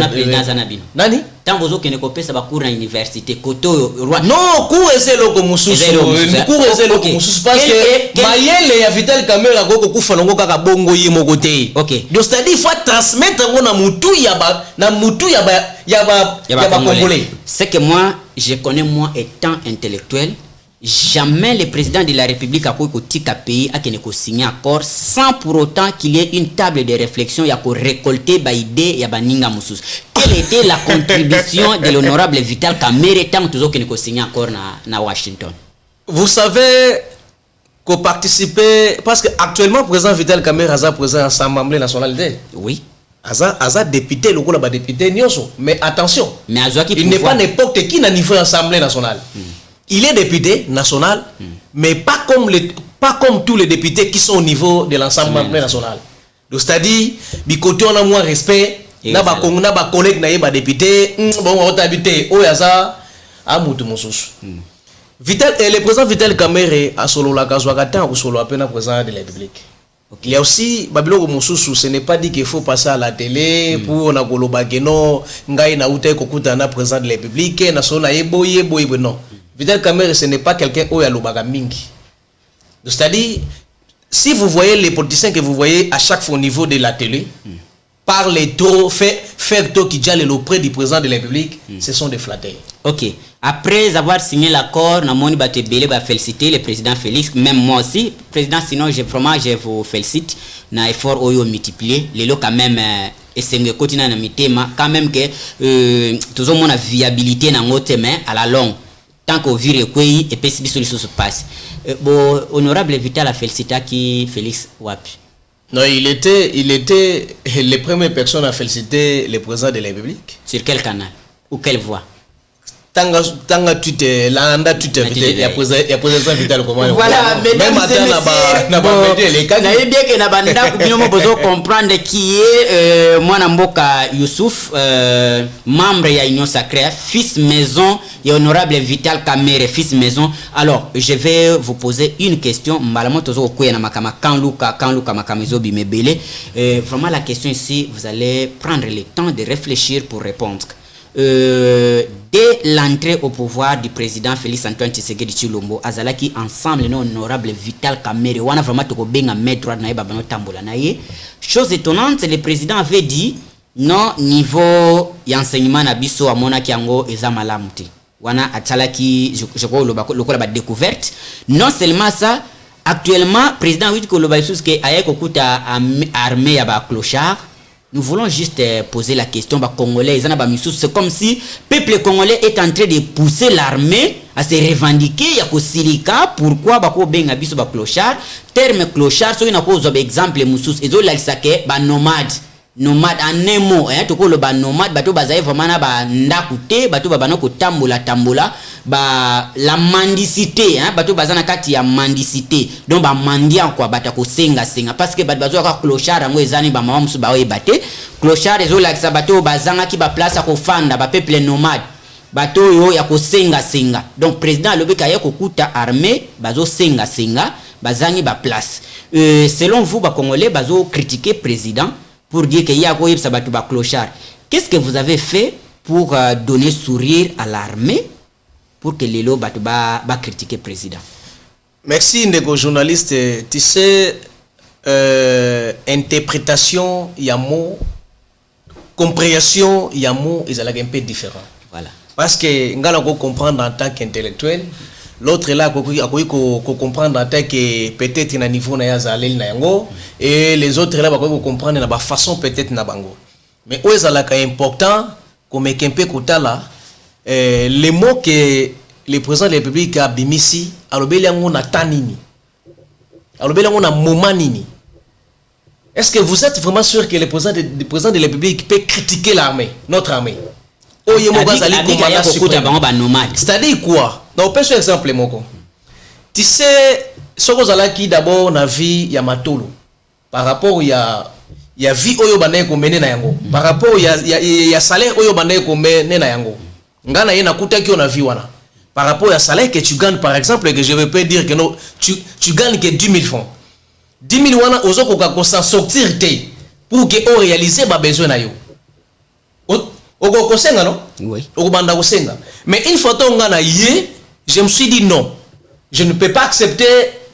président Zanabino. Nani? Tant que vous êtes coupé, ça va courir à l'université. Roi. Non, cours est le comoussous. Cours est le comoussous. Parce que Mayele ya Vital Kamerhe a goko kufanongo kaka bongo yimo côté. Ok. Donc c'est-à-dire il faut transmettre na mutu ya ba Congolais. C'est que moi, je connais moi étant intellectuel. Jamais le président de la République a pays a signé accord sans pour autant qu'il y ait une table de réflexion ya ko récolter ba idée ya baninga musus. Quelle était la contribution de l'honorable Vital Kamerhe tant toujours qu'il a signé accord na Washington? Vous savez qu'on participait parce que actuellement président Vital Kamerhe a président à l'Assemblée nationale. Oui. Aza député lokola ba député nyonso mais attention. Mais il n'est pas n'importe qui na niveau Assemblée nationale. Il est député national, mais pas comme tous les députés qui sont au niveau de l'Assemblée nationale. Donc c'est-à-dire, bikoto on a moins respect, na ba collègue na yeba député, bon on habité oyaza amutu mususu. Le président Vital Kamerhe a solo la kazwaka tan ko solo apena président de la République. Il y a aussi Babylone Moussousou, ce n'est pas dit qu'il faut passer à la télé pour na koloba keno ngai na ute kokuta na président de la République na sona yeboye non. Vital Kamerhe, ce n'est pas quelqu'un oya lobaga mingi. C'est-à-dire si vous voyez les politiciens que vous voyez à chaque fois au niveau de la télé parler trop, faire trop qui diale auprès du président de la République, ce sont des flatteurs. Ok. Après avoir signé l'accord, Namoni Batebele va féliciter le président Félix, même moi aussi. Président, sinon, je vous félicite. Na effort oyo multiplié. Les lots quand même, et continue na mitema, quand même que, tout le monde a viabilité dans notre main à la longue. Tant qu'on vire le pays, et puis si se passe. Bon, honorable Vital a félicité qui Félix Wapi. Non, il était les premières personnes à féliciter le président de la République. Sur quel canal ou quelle voie? Tanga Twitter, là, on a Twitter, il y a président Vital comment. Voilà, mesdames et messieurs, bien que Nabanda Kubinomo besoin comprendre qui est Mwanamboka Youssouf, membre de l'Union Sacrée, fils maison et honorable Vital Kamerhe, fils maison. Alors, je vais vous poser une question. Vraiment, la question ici, vous allez prendre le temps de réfléchir pour répondre. Dès l'entrée au pouvoir du président Félix Antoine Tshisekedi Tshilombo, azalaki ensemble non honorable Vital Kamerhe, wana vraiment to benga maître na yeba bano tambola na ye. Chose étonnante, le président avait dit non niveau y'enseignement na biso amona kiango eza malamu te. Wana atalaki je crois lokola ba découverte. Non seulement ça, actuellement président wit ko loba sous que aye ko kuta armée ya ba clochard. Nous voulons juste poser la question aux Congolais. C'est comme si le peuple congolais est en train de pousser l'armée à se revendiquer. Il y a que Silika. Pourquoi bako benga biso ba clochard? Terme clochard, so inako zob exemple moussous. Ezo lalisake ba nomade. Nomade en un mot, hein, toko le ba nomade, bato bazaye vraiment na ba ndakute, bato babano ko tambola, ba la mendicité, hein, bato bazana kati ya mendicité. Donc ba mendiant quoi, bata ko senga, parce que bato ka clochard ngo ezani ba mama musu ba ebate. Clochard ezo la bato bazanga ki ba place ko fanda, ba peuple nomade. Bato yo ya ko senga. Donc président lobe ka ya ko kuta armée, bazo senga, bazangi ba place. Selon vous ba congolais bazo critiquer président pour dire qu'il y a quoi ça clochard. Qu'est-ce que vous avez fait pour donner sourire à l'armée pour que les lots ba critiquer le président? Merci Ndeko journaliste. Tu sais interprétation il y a mot, compréhension il y a mot, ils sont un peu différents. Voilà. Parce que ngala ko comprendre en tant qu'intellectuel, l'autre là ko comprendre en tant que peut-être na niveau na yazalel na yango et les autres là ko comprendre na ba façon peut-être na bango. Mais où est là important comme kempe kotala les mots que le président de la République a bimisi alobeli yango na tanini. Alobeli yango na moment nini. Est-ce que vous êtes vraiment sûr que le président de la République peut critiquer l'armée, notre armée? C'est-à-dire quoi? Donc, on peut faire un exemple. Tu sais, ce que qui d'abord na vie ya matolo par rapport ya vie oyo banaye ko mene na yango par rapport ya salaire oyo banaye ko mene na yango ngana ye na kuta ki na vie wana par rapport ya salaire que tu gagnes par exemple que je veux pas dire que non tu gagnes que 10 000 francs 10 000 wana ozoko ka s'en sortir te pour que on réaliser ba besoin na yo Oko senga non? Oui. Oko banda senga. Mais une fois ngana yé, je me suis dit non. Je ne peux pas accepter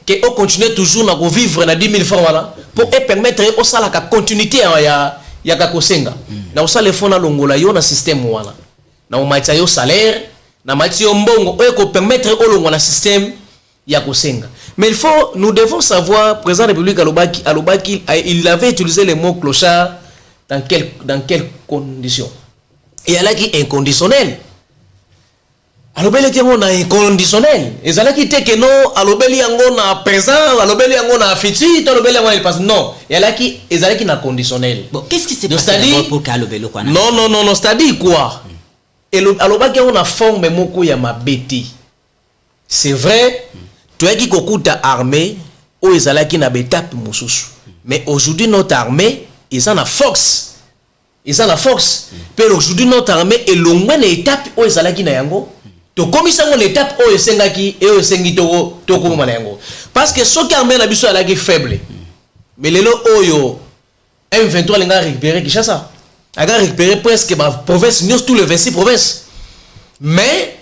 que on continue toujours à vivre na 10 000 francs voilà pour permettre au sala ka continuité ya ka kosenga. Na osala fona longola yo na système wana. Na o maitsa yo salaire, na maitsa yo mbongo ko permettre au longola système ya kosenga. Mais nous devons savoir président de la République alobaki il avait utilisé le mot clochard dans quelles conditions? Et elle a qui inconditionnel. Alobeli qui on a inconditionnel. Et ça là qui était que non, alobeli on a présent, alobeli on a futur, alobeli on il passe non. Et elle a qui n'a conditionnel. Bon, qu'est-ce qui s'est passé pour qu'alobeli quoi? Non, c'est-à-dire quoi? Et alobeli on a forme moko ya mabeti. C'est vrai, tu as qui kokuta armée ou ezala qui na betape mususu. Mais aujourd'hui notre armée, ils en a force. Et ça la force. Mais aujourd'hui notre armée est longue une étape où ils allaient na yango. To komisa mon étape où esengaki et esengi to ko yango. Parce que ce qui armée na biso ala ki faible. mais les oyo M23 les gars récupérer Kinshasa. A récupérer presque ma province, nous tous les 26 provinces. Mais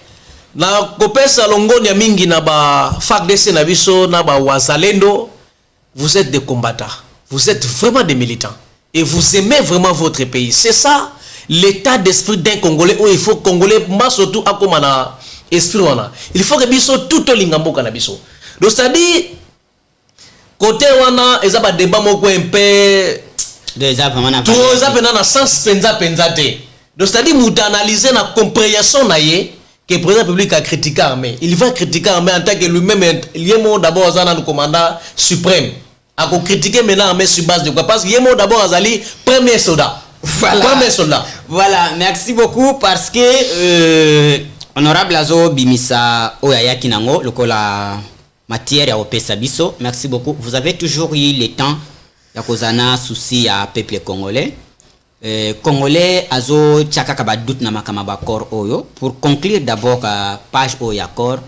na kopesa longo nya mingi na ba FARDC na biso na ba wazalendo, vous êtes des combattants. Vous êtes vraiment des militants et vous aimez vraiment votre pays. C'est ça l'état d'esprit d'un Congolais où il faut Congolais mas surtout à comme na esprit wana. Il faut que biso tout lingambo kana biso. Donc c'est-à-dire côté wana ezaba débat moko un peu déjà vraiment na tout ça pendant na sens penza te. Donc c'est-à-dire muta analyser na compréhension na ye que le président public a critiqué l'armée. Il va critiquer l'armée en tant que lui-même il est d'abord le commandant suprême. A critiquer maintenant l'armée sur base de quoi? Parce qu'il est d'abord Azali premier soldat. Voilà. Premier soldat. Voilà, merci beaucoup parce que honorable Azo Bimisa Oyaya Kinango, le la matière ya opesa biso. Merci beaucoup. Vous avez toujours eu le temps ya kozana souci à peuple congolais. Congolais Azo Tchaka ba doute na makama ba corps oyo. Pour conclure d'abord la page oya corps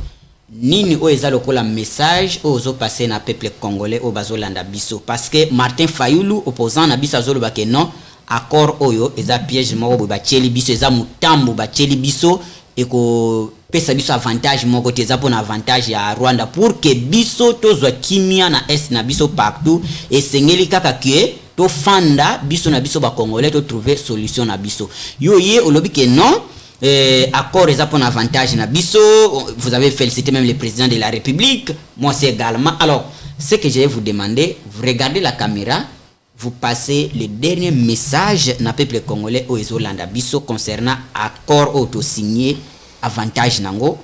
nini oeza lokola message ozo passer na peuple congolais au bazo landa biso parce que Martin Fayulu opposant na biso azolo ba ke non accord oyo eza piège moko ba tcheli biso eza mutambo ba tcheli biso et ko pesa biso avantage moko te eza pona avantage ya Rwanda pour que biso tozwa kimia na est na biso partout et sengeli kaka ke to fanda biso na biso ba congolais to trouver solution na biso yo ye olobi ke non accord et pour un avantage na biso. Vous avez félicité même le président de la République, moi c'est également. Alors ce que je vais vous demander, vous regardez la caméra, vous passez le dernier message na peuple congolais au Ezolanda biso concernant accord auto signé avantage nango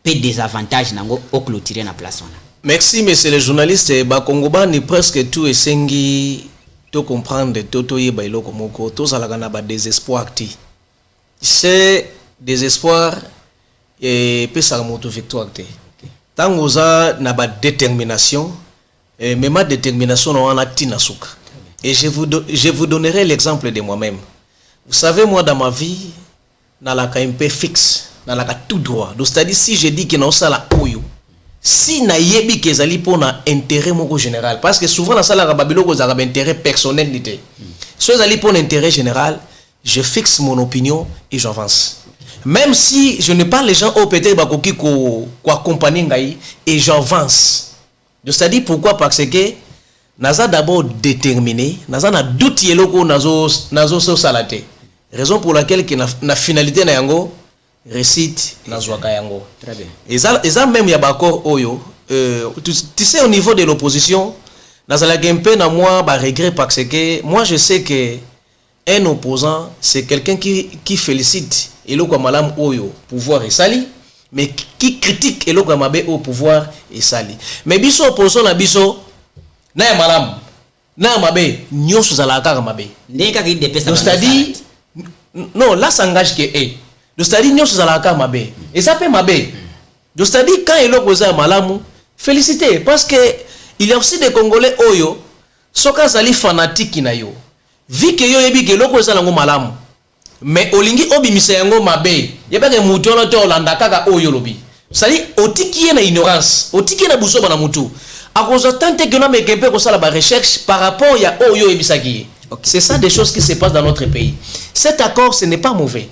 pe désavantage nango au clôturer na place wana. Merci monsieur le journaliste. Ba Kongoba ni presque tout esengi to comprendre toto yeba iloko moko to salaka na ba désespoir ti. C'est désespoir et peut ça moto victoire te. Tant oza na ba détermination et même ma détermination on a tina souka. Et je vous donnerai l'exemple de moi-même. Vous savez moi dans ma vie na la KMP fixe, na la tout droit. Donc c'est-à-dire si je dis que na osala oyo, si na yebi que zali pona intérêt moko général parce que souvent na sala ka babiloko za ka intérêt personnel nité. So zali pona intérêt général, je fixe mon opinion et j'avance. Même si je ne parle les gens au peut-être bakoki ko accompagner ngai et j'avance. C'est-à-dire pourquoi parce que naza d'abord déterminé, naza na doute yeloko nazo so salate. Raison pour laquelle que na finalité na yango récite nazo ka yango. Très bien. Et ça même ya bakor oyo tu sais au niveau de l'opposition naza la gempe na moi ba regret parce que moi je sais que un opposant, c'est quelqu'un qui félicite Eloko Malam Oyo, pouvoir et sali, mais qui critique Eloko Mabe au pouvoir et sali. Mais biso opposant na biso, na Malam, na Mabe, nyosu zalaka Mabe. C'est-à-dire, non, là s'engage que est. C'est-à-dire, nyosu zalaka Mabe. Et ça peut Mabe. C'est-à-dire, quand Eloko za Malam, félicitez, parce que il y a aussi des Congolais Oyo, soka zali fanatique na yo. Vu que yo yebi ke loko ezala ngo malamu mais olingi obimisa yango mabe yeba ke mutu ono to olanda kaka oyo lobi sali otiki na ignorance otiki na buso bana mutu akozo tante que na mekepe ko sala ba recherche par rapport ya oyo yebisaki. C'est ça des choses qui se passent dans notre pays. Cet accord ce n'est pas mauvais.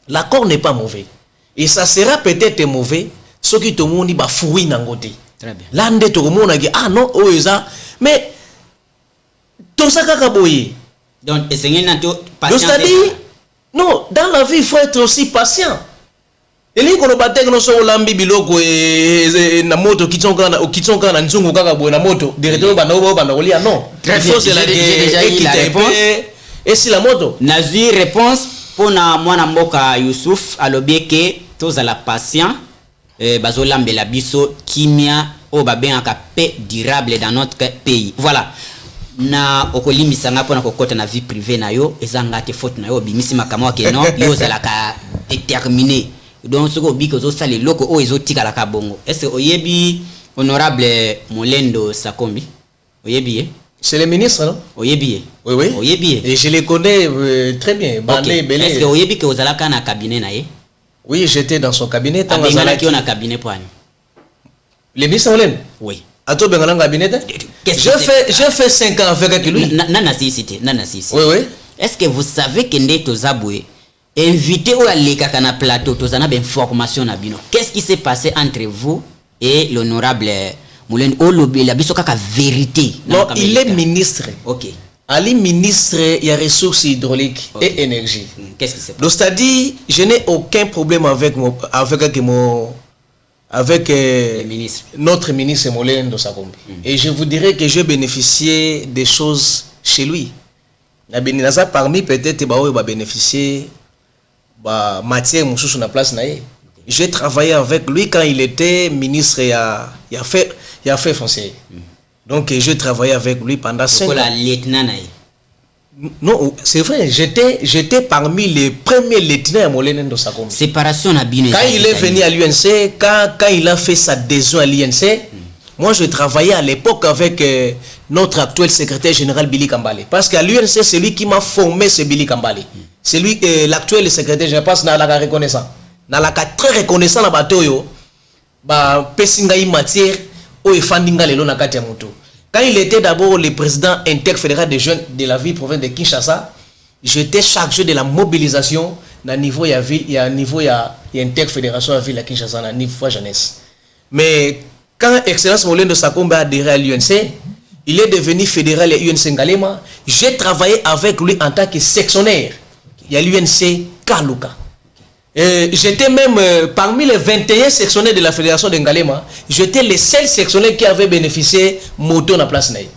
L'accord n'est pas mauvais et ça sera peut-être mauvais ce qui tomoni ba fruit nangote. Très bien. Là nde to mona ki ah non oyo ça mais tout ça kakaboye. Donc, c'est-à-dire, non, dans la vie, il faut être aussi patient. Et les kolobatek no so lambi biloko na moto kitson na nzungu kaka boye na moto directement bana kolia non. Il faut c'est la réponse. Et si la moto. Nazi réponse pour na mwana mboka Youssouf alobieke toza la patient bazolambela biso kimia o babengaka paix durable dans notre pays. Voilà. Na okolimbisa nga pona kokota na vie privée na yo ezanga te faute na yo bimisi makamwa ke non yo zalaka déterminé donc ce ko bi ko zo sale loko o ezotika la ka bongo. Est-ce oyebi honorable Molendo Sakombi oyebi c'est le ministre non oyebi oui oui oyebi et je les connais très bien Bandé Belé. Est-ce que oyebi ke ozalaka na cabinet na ye? Oui, j'étais dans son cabinet tant que na cabinet poani le ministre Molendo. Oui. Ato bengalanga binete. J'ai fait 5 ans avec lui. Nana cité. Oui. Est-ce que vous savez que Ndeto Zaboué invité ou aller na plateau tozana ben formation na bino? Qu'est-ce qui s'est passé entre vous et l'honorable Moulin Olobi la biso kaka vérité? Non, il est ministre. OK. Ali ministre, il y a ressources hydrauliques et énergie. Qu'est-ce qui s'est passé? Donc c'est-à-dire, je n'ai aucun problème avec notre ministre Moulin Dosakombi. Et je vous dirais que j'ai bénéficié des choses chez lui. Parmi peut-être va bénéficier de matière sur la place. J'ai travaillé avec lui quand il était ministre et il a fait foncier. Donc j'ai travaillé avec lui pendant 5 ans. Non, c'est vrai, j'étais parmi les premiers lieutenants à Molène Dosakombi. Séparation à Bine. Quand il est venu à l'UNC, quand il a fait sa adhésion à l'UNC, moi je travaillais à l'époque avec notre actuel secrétaire général Billy Kambale. Parce qu'à l'UNC, c'est lui qui m'a formé, ce Billy Kambale. C'est lui, l'actuel secrétaire général, parce qu'il a reconnaissant. Il a très reconnaissant la bateau, pesinga matière, quand il était d'abord le président interfédéral des jeunes de la ville province de Kinshasa, j'étais chargé de la mobilisation à niveau interfédération de la ville de Kinshasa, à niveau jeunesse. Mais quand Excellence Moulin Dosakombi a adhéré à l'UNC, il est devenu fédéral à l'UNC Ngalema. J'ai travaillé avec lui en tant que sectionnaire. Il y a l'UNC Kaluka. J'étais même parmi les 21 sectionnaires de la fédération de Ngalema, j'étais le seul sectionnaire qui avait bénéficié moto dans la place Naï.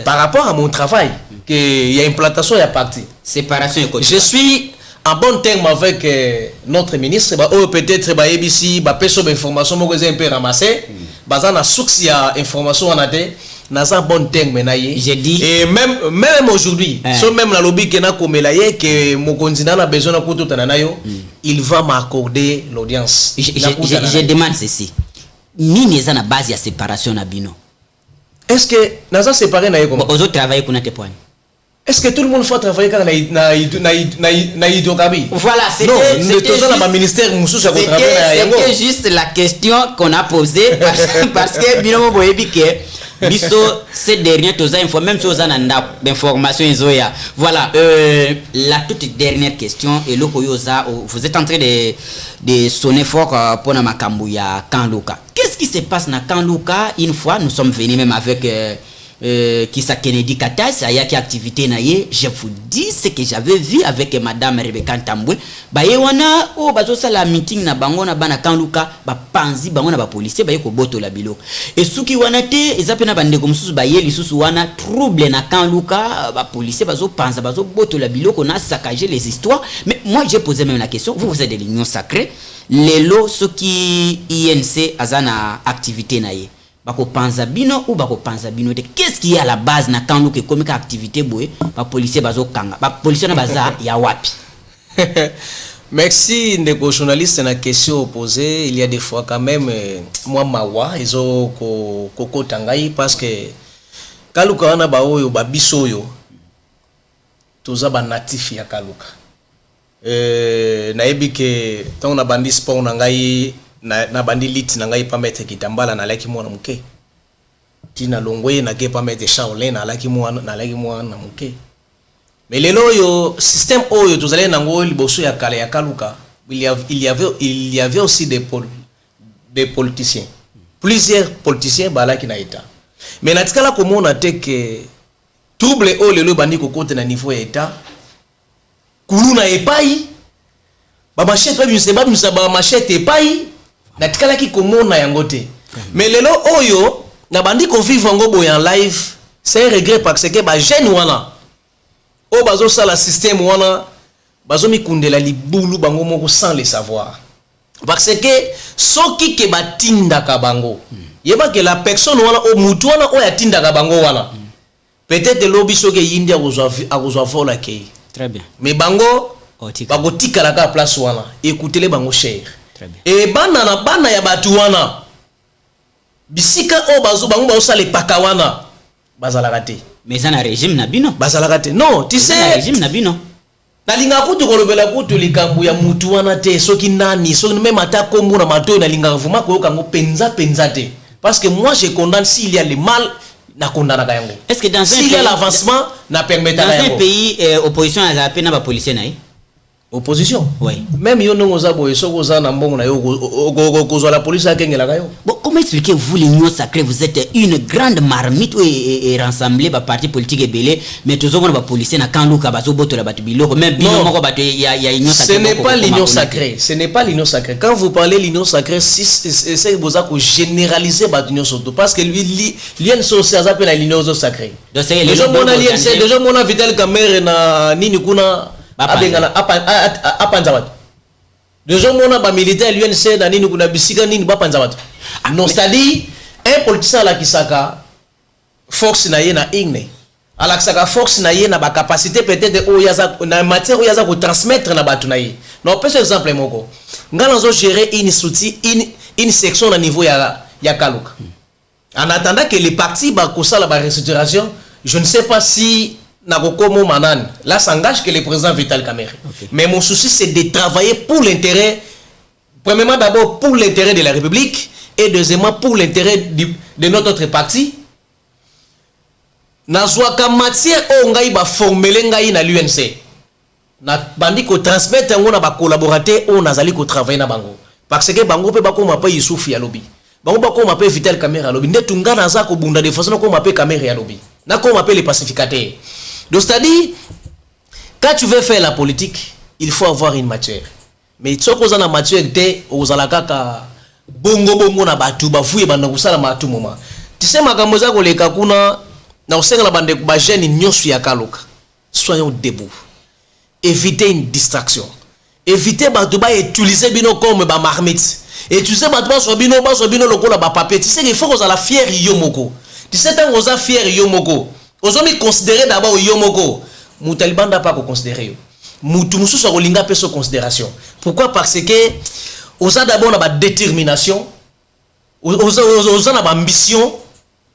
Par rapport à mon travail, il y a implantation, il y a parti. Séparation et je suis en bon terme avec notre ministre. Peut-être ABC, personne d'information, moi j'ai un peu ramassé. Bazana souci à information en athée. Dans un bon terme, j'ai dit. Et même aujourd'hui, même la lobby qui n'a que mon continent a besoin de il va m'accorder l'audience. Je demande ceci. Ni n'est pas base de séparation à Bino. Est-ce que nous avons séparé comment? Aux autres travaillent pour notre point. Est-ce que tout le monde faut travailler quand na hydrocarbures? Voilà, c'était juste la question qu'on a posée parce que Bino Boyebike biso ces derniers même si d'information voilà la toute dernière question et vous êtes en train de sonner fort pour Namakambu ya Kanluka. Qu'est-ce qui se passe na Kanluka? Une fois nous sommes venus même avec Kisa Kennedy Kata, ça y a qui activité naie, je vous dis ce que j'avais vu avec madame Rebecca Ntambwe. Baye wana bazo sala meeting na bango na bana Kanluka, ba panzi bango na ba policier baye ko boto la bilo. Et suki wana te ezape na bande comme susu baye lisusu wana trouble na Kanluka, ba policier bazo panza bazo boto la bilo qu'on a saccagé les histoires. Mais moi j'ai posé même la question, vous êtes de l'union sacrée, les lots ceux qui INC azana activité naie. Bako panza bino ou bako panza bino te. Qu'est-ce qui est à la base na Kanluka comme activité boye ba policier bazo kanga ba policier na baza ya wapi? Merci ndeko journaliste na question posée. Il y a des fois quand même moi mawa ezo koko tangai parce que Kanluka wana ba oyo ba biso yo toza ba natif ya Kanluka. Na ebike tant na bandi sport na ngai na bandi lit na ngai pamete kitambala na laki mwana muke tina longwe na ke pamete shaolin na laki mwana na muke mais lelo yo système oyo tozale nango liboso ya kala ya Kanluka il y avait aussi des politiciens, plusieurs politiciens balaki na état mais na tikala komona te que trouble oyo lelo bandi ko kote na niveau ya état kuluna epai ba machete ba machete epai na tikala ki komona yango te. Mais lelo oyo na bandi ko vivre ngo boy en live, c'est un regret parce que ba jeune wana o bazo sala système wana bazo mi kundela libulu bango moko sans le savoir. Parce que soki ke batinda ka bango yeba que la personne wana o mutu wana o yatinda ka bango wana peut-être lobi soki yindi akozwa vola ke. Très bien. Mais bango bako tikala ka place wana écoutez les bango cher. Et bana ya batuwana bisika o bazo bango bazo le pakawana bazala te. Mais ça na régime na bino bazala te. Non, tu sais régime na bino na linga kutu kolobela kutu likambu ya mutuwana te soki nani soki même ata kombo na mato na linga vuma ko kango penza te. Parce que moi, je condamne s'il y a le mal, na condamne. Est-ce que dans s'il y a l'avancement, na permet dans un pays, opposition à la peine à la police, opposition? Oui. Même si on a la police a gagné la gagne. Bon, comment expliquez-vous l'Union sacrée? Vous êtes une grande marmite et rassemblée par parti politique et belé, mais tous les policiers na quand Luka bazo boto la batubilo, même bien il y a Union sacrée. Ce n'est pas l'Union sacrée. Ce n'est pas l'Union sacrée. Quand vous parlez l'Union sacrée, c'est vous avez généraliser l'Union surtout parce que lui l'UNC aussi a appelé l'Union sacrée. Déjà mon alliance, déjà mon Vital Kamerhe na nini kuna abengana apanza watu. Déjà mon ba militaire l'UNC na nini kuna bisika nini ba panza watu. Non, c'est-à-dire un politicien la kisaka force na ye na igne. Ala kisaka force na ye na ba capacité peut-être o yaza na matière o yaza ko transmettre na batu na ye. Non, par exemple moko. Ngana zo gérer une section na niveau ya Kaluka. En attendant que les partis ba kosala ba restructuration, je ne sais pas si Nagokomo Manan, là s'engage que le président Vital Kamerhe. Okay. Mais mon souci c'est de travailler pour l'intérêt, premièrement d'abord pour l'intérêt de la République et deuxièmement pour l'intérêt de notre autre parti. Nazwaka matière o ngai ba formuler ngai na l'UNC. Na bandi ko transmettre ngona ba collaborateur o nazali ko travailler na bango. Parce que bango pe bako mapa Youssouf ya lobby. Bango bako mapa Vital Kamerhe ya lobby. Ndetu ngana za ko bunda de façon ko mapa Kamerhe ya lobby. Na ko mapa les pacificateurs. Donc c'est-à-dire quand tu veux faire la politique, il faut avoir une matière. Mais tu sais na matière te ozalaka ka bongo na batu ba fuye banda kusala matu moma. Tu sais makambo za ko leka kuna na osenga la bande ba jeune nyosu ya Kaluka. Soyons debout. Évitez une distraction. Évitez batu ba utiliser bino comme ba marmite. Et tu sais batu ba so bino lokola ba papier. Tu sais qu'il faut qu'on la fier yomoko. Tu sais tant qu'on a fier yomoko. Aux hommes considérer d'abord yomoko. Moutaliban n'a pas considérer. Moutumusu soit rolinga pe so considération. Pourquoi? Parce que aux a d'abord la détermination, aux a la ambition,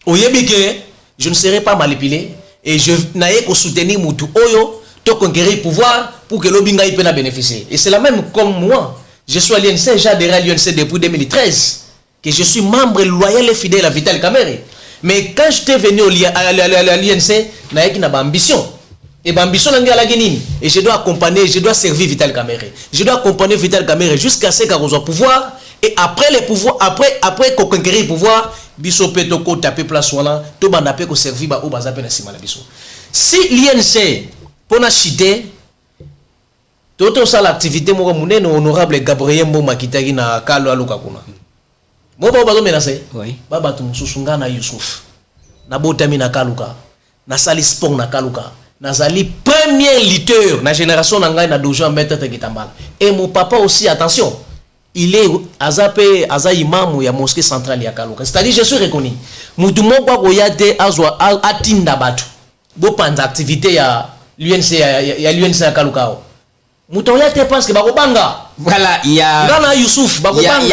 au yebike, je ne serai pas manipulé et je n'ai qu'au soutenir Moutou Oyo, to conquérir le pouvoir pour que l'Obinga y puisse bénéficier. Et c'est la même comme moi. Je suis à l'UNC, j'ai adhéré à l'UNC depuis 2013, que je suis membre loyal et fidèle à Vital Kamerhe. Mais quand j'étais venu à l'UNC, j'ai une ambition. Et l'ambition, et je dois accompagner, je dois servir Vital Kamerhe. Je dois accompagner Vital Kamerhe jusqu'à ce qu'il ait le pouvoir. Et après le pouvoir, après qu'on conquérir le pouvoir, biso petoko taper place wala, to bandape ko servir ba o bazape na sima na biso. Si l'INC pona chité, toto ça l'activité mo munene honorable Gabriel Mboma kitaki na kalo aluka kuna. Mo ba bazo menacer. Oui. Baba tu mususunga na Youssouf. Na botami na Kaluka. Na sali sport na Kaluka. Na zali premier lutteur na génération na ngai na dojo mettre te kitambala. Et mon papa aussi attention. Il est aza imam ya mosquée centrale ya Kaluka. C'est-à-dire je suis reconnu. Mutu moko koyate azwa atinda batu. Bo panza activité ya l'UNC ya l'UNC ya Kaluka. Mutu koyate parce que bakobanga. Voilà, il y a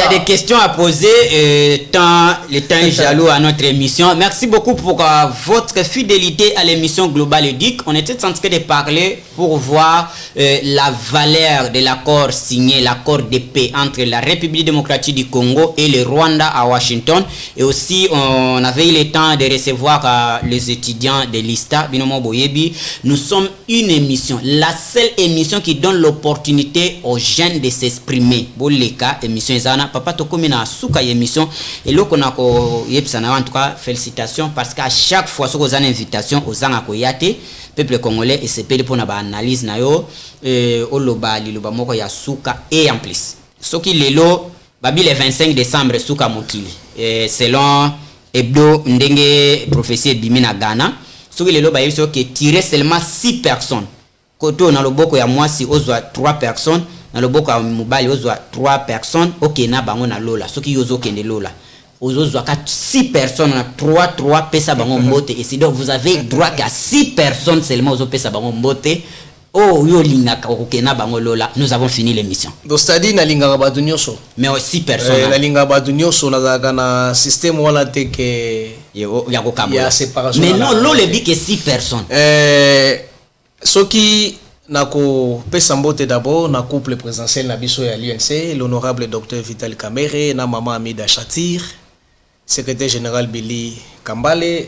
des questions à poser. Le temps est jaloux à notre émission. Merci beaucoup pour votre fidélité à l'émission Global Éduc. On était en train de parler pour voir la valeur de l'accord signé, l'accord de paix entre la République démocratique du Congo et le Rwanda à Washington. Et aussi, on avait eu le temps de recevoir les étudiants de l'ISTA, Binomo Boyebi. Nous sommes une émission, la seule émission qui donne l'opportunité aux jeunes de s'exprimer. Boleka émission ezana papa tokomina suka émission et lokonako yepsana en tout cas félicitations parce qu'à chaque fois ce qu'on a invitation aux zanga koyate peuple congolais et c'est pour na ba analyse na yo oloba liloba moko ya suka et en plus ce qui lelo babi le 25 décembre suka mokili selon hebdo ndenge prophétie bimina Ghana ce qui lelo ba yeso que tirer seulement 6 personnes koto na loboko ya mwasi ozwa 3 personnes dans le boko mobile ozwa 3 personnes OK na bango na lola soki yozo kende lola ozozwa 6 personnes na 3 pesa bango mbote et c'est donc vous avez droit à 6 personnes seulement ozo pesa bango mbote oh yo linga OK na bango lola. Nous avons fini l'émission. Donc c'est-à-dire na linga ba dunyoso mais 6 personnes na linga ba dunyoso na kana système wala te que ya ko kabo ya séparation mais non lo le dit que 6 personnes soki nako pesa mbote d'abord na couple présidentiel na biso ya l'UNC l'honorable docteur Vital Kamerhe na maman Amida Chatir secrétaire général Billy Kambale,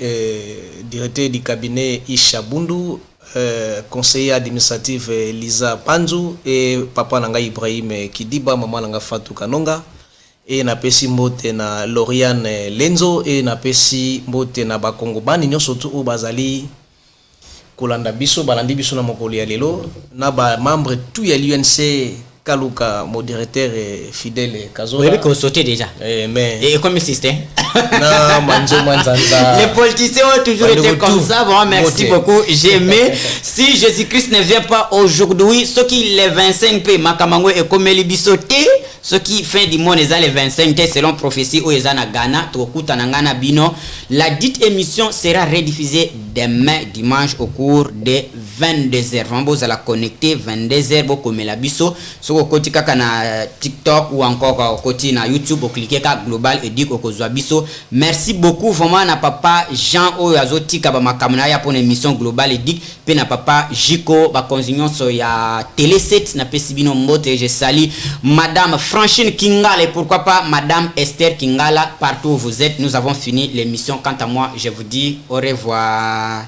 directeur du cabinet Isha Bundu, conseiller administratif Lisa Panzu et papa nanga Ibrahim Kidiba, maman nanga Fatou Kanonga, et na pesi mbote na Lauriane Lenzo, et na pesi mbote na bakongomani nyo surtout au bazali kolanda biso balandi biso na mokoli ya lelo na ba membre tout ya l'UNC Kaluka, mon directeur fidèle Kazola. Vous avez qu'on sauté déjà. Mais et comme système. Non, Manzo Manzanza. Les politiciens ont toujours été comme ça. Bon, merci beaucoup. J'aimais. Si Jésus-Christ ne vient pas aujourd'hui, ce qui les 25 p Makamango et comme les bisoté, ce qui fin du mois les 25 t selon prophétie au Ezana Ghana, Tokuta Nangana Bino, la dite émission sera rediffusée demain dimanche au cours de 22h. Vous allez connecter 22h beaucoup mais la biso sur côté kaka na TikTok ou encore côté na YouTube au cliquer ka global et dire au biso. Merci beaucoup vraiment na papa Jean Oyazoti ka ba makamna ya pour une émission globale et dit pe na papa Jiko ba consignon so ya télé 7 na pesibino mbote. Je salue madame Franchine Kingala et pourquoi pas madame Esther Kingala partout où vous êtes. Nous avons fini l'émission. Quant à moi, je vous dis au revoir.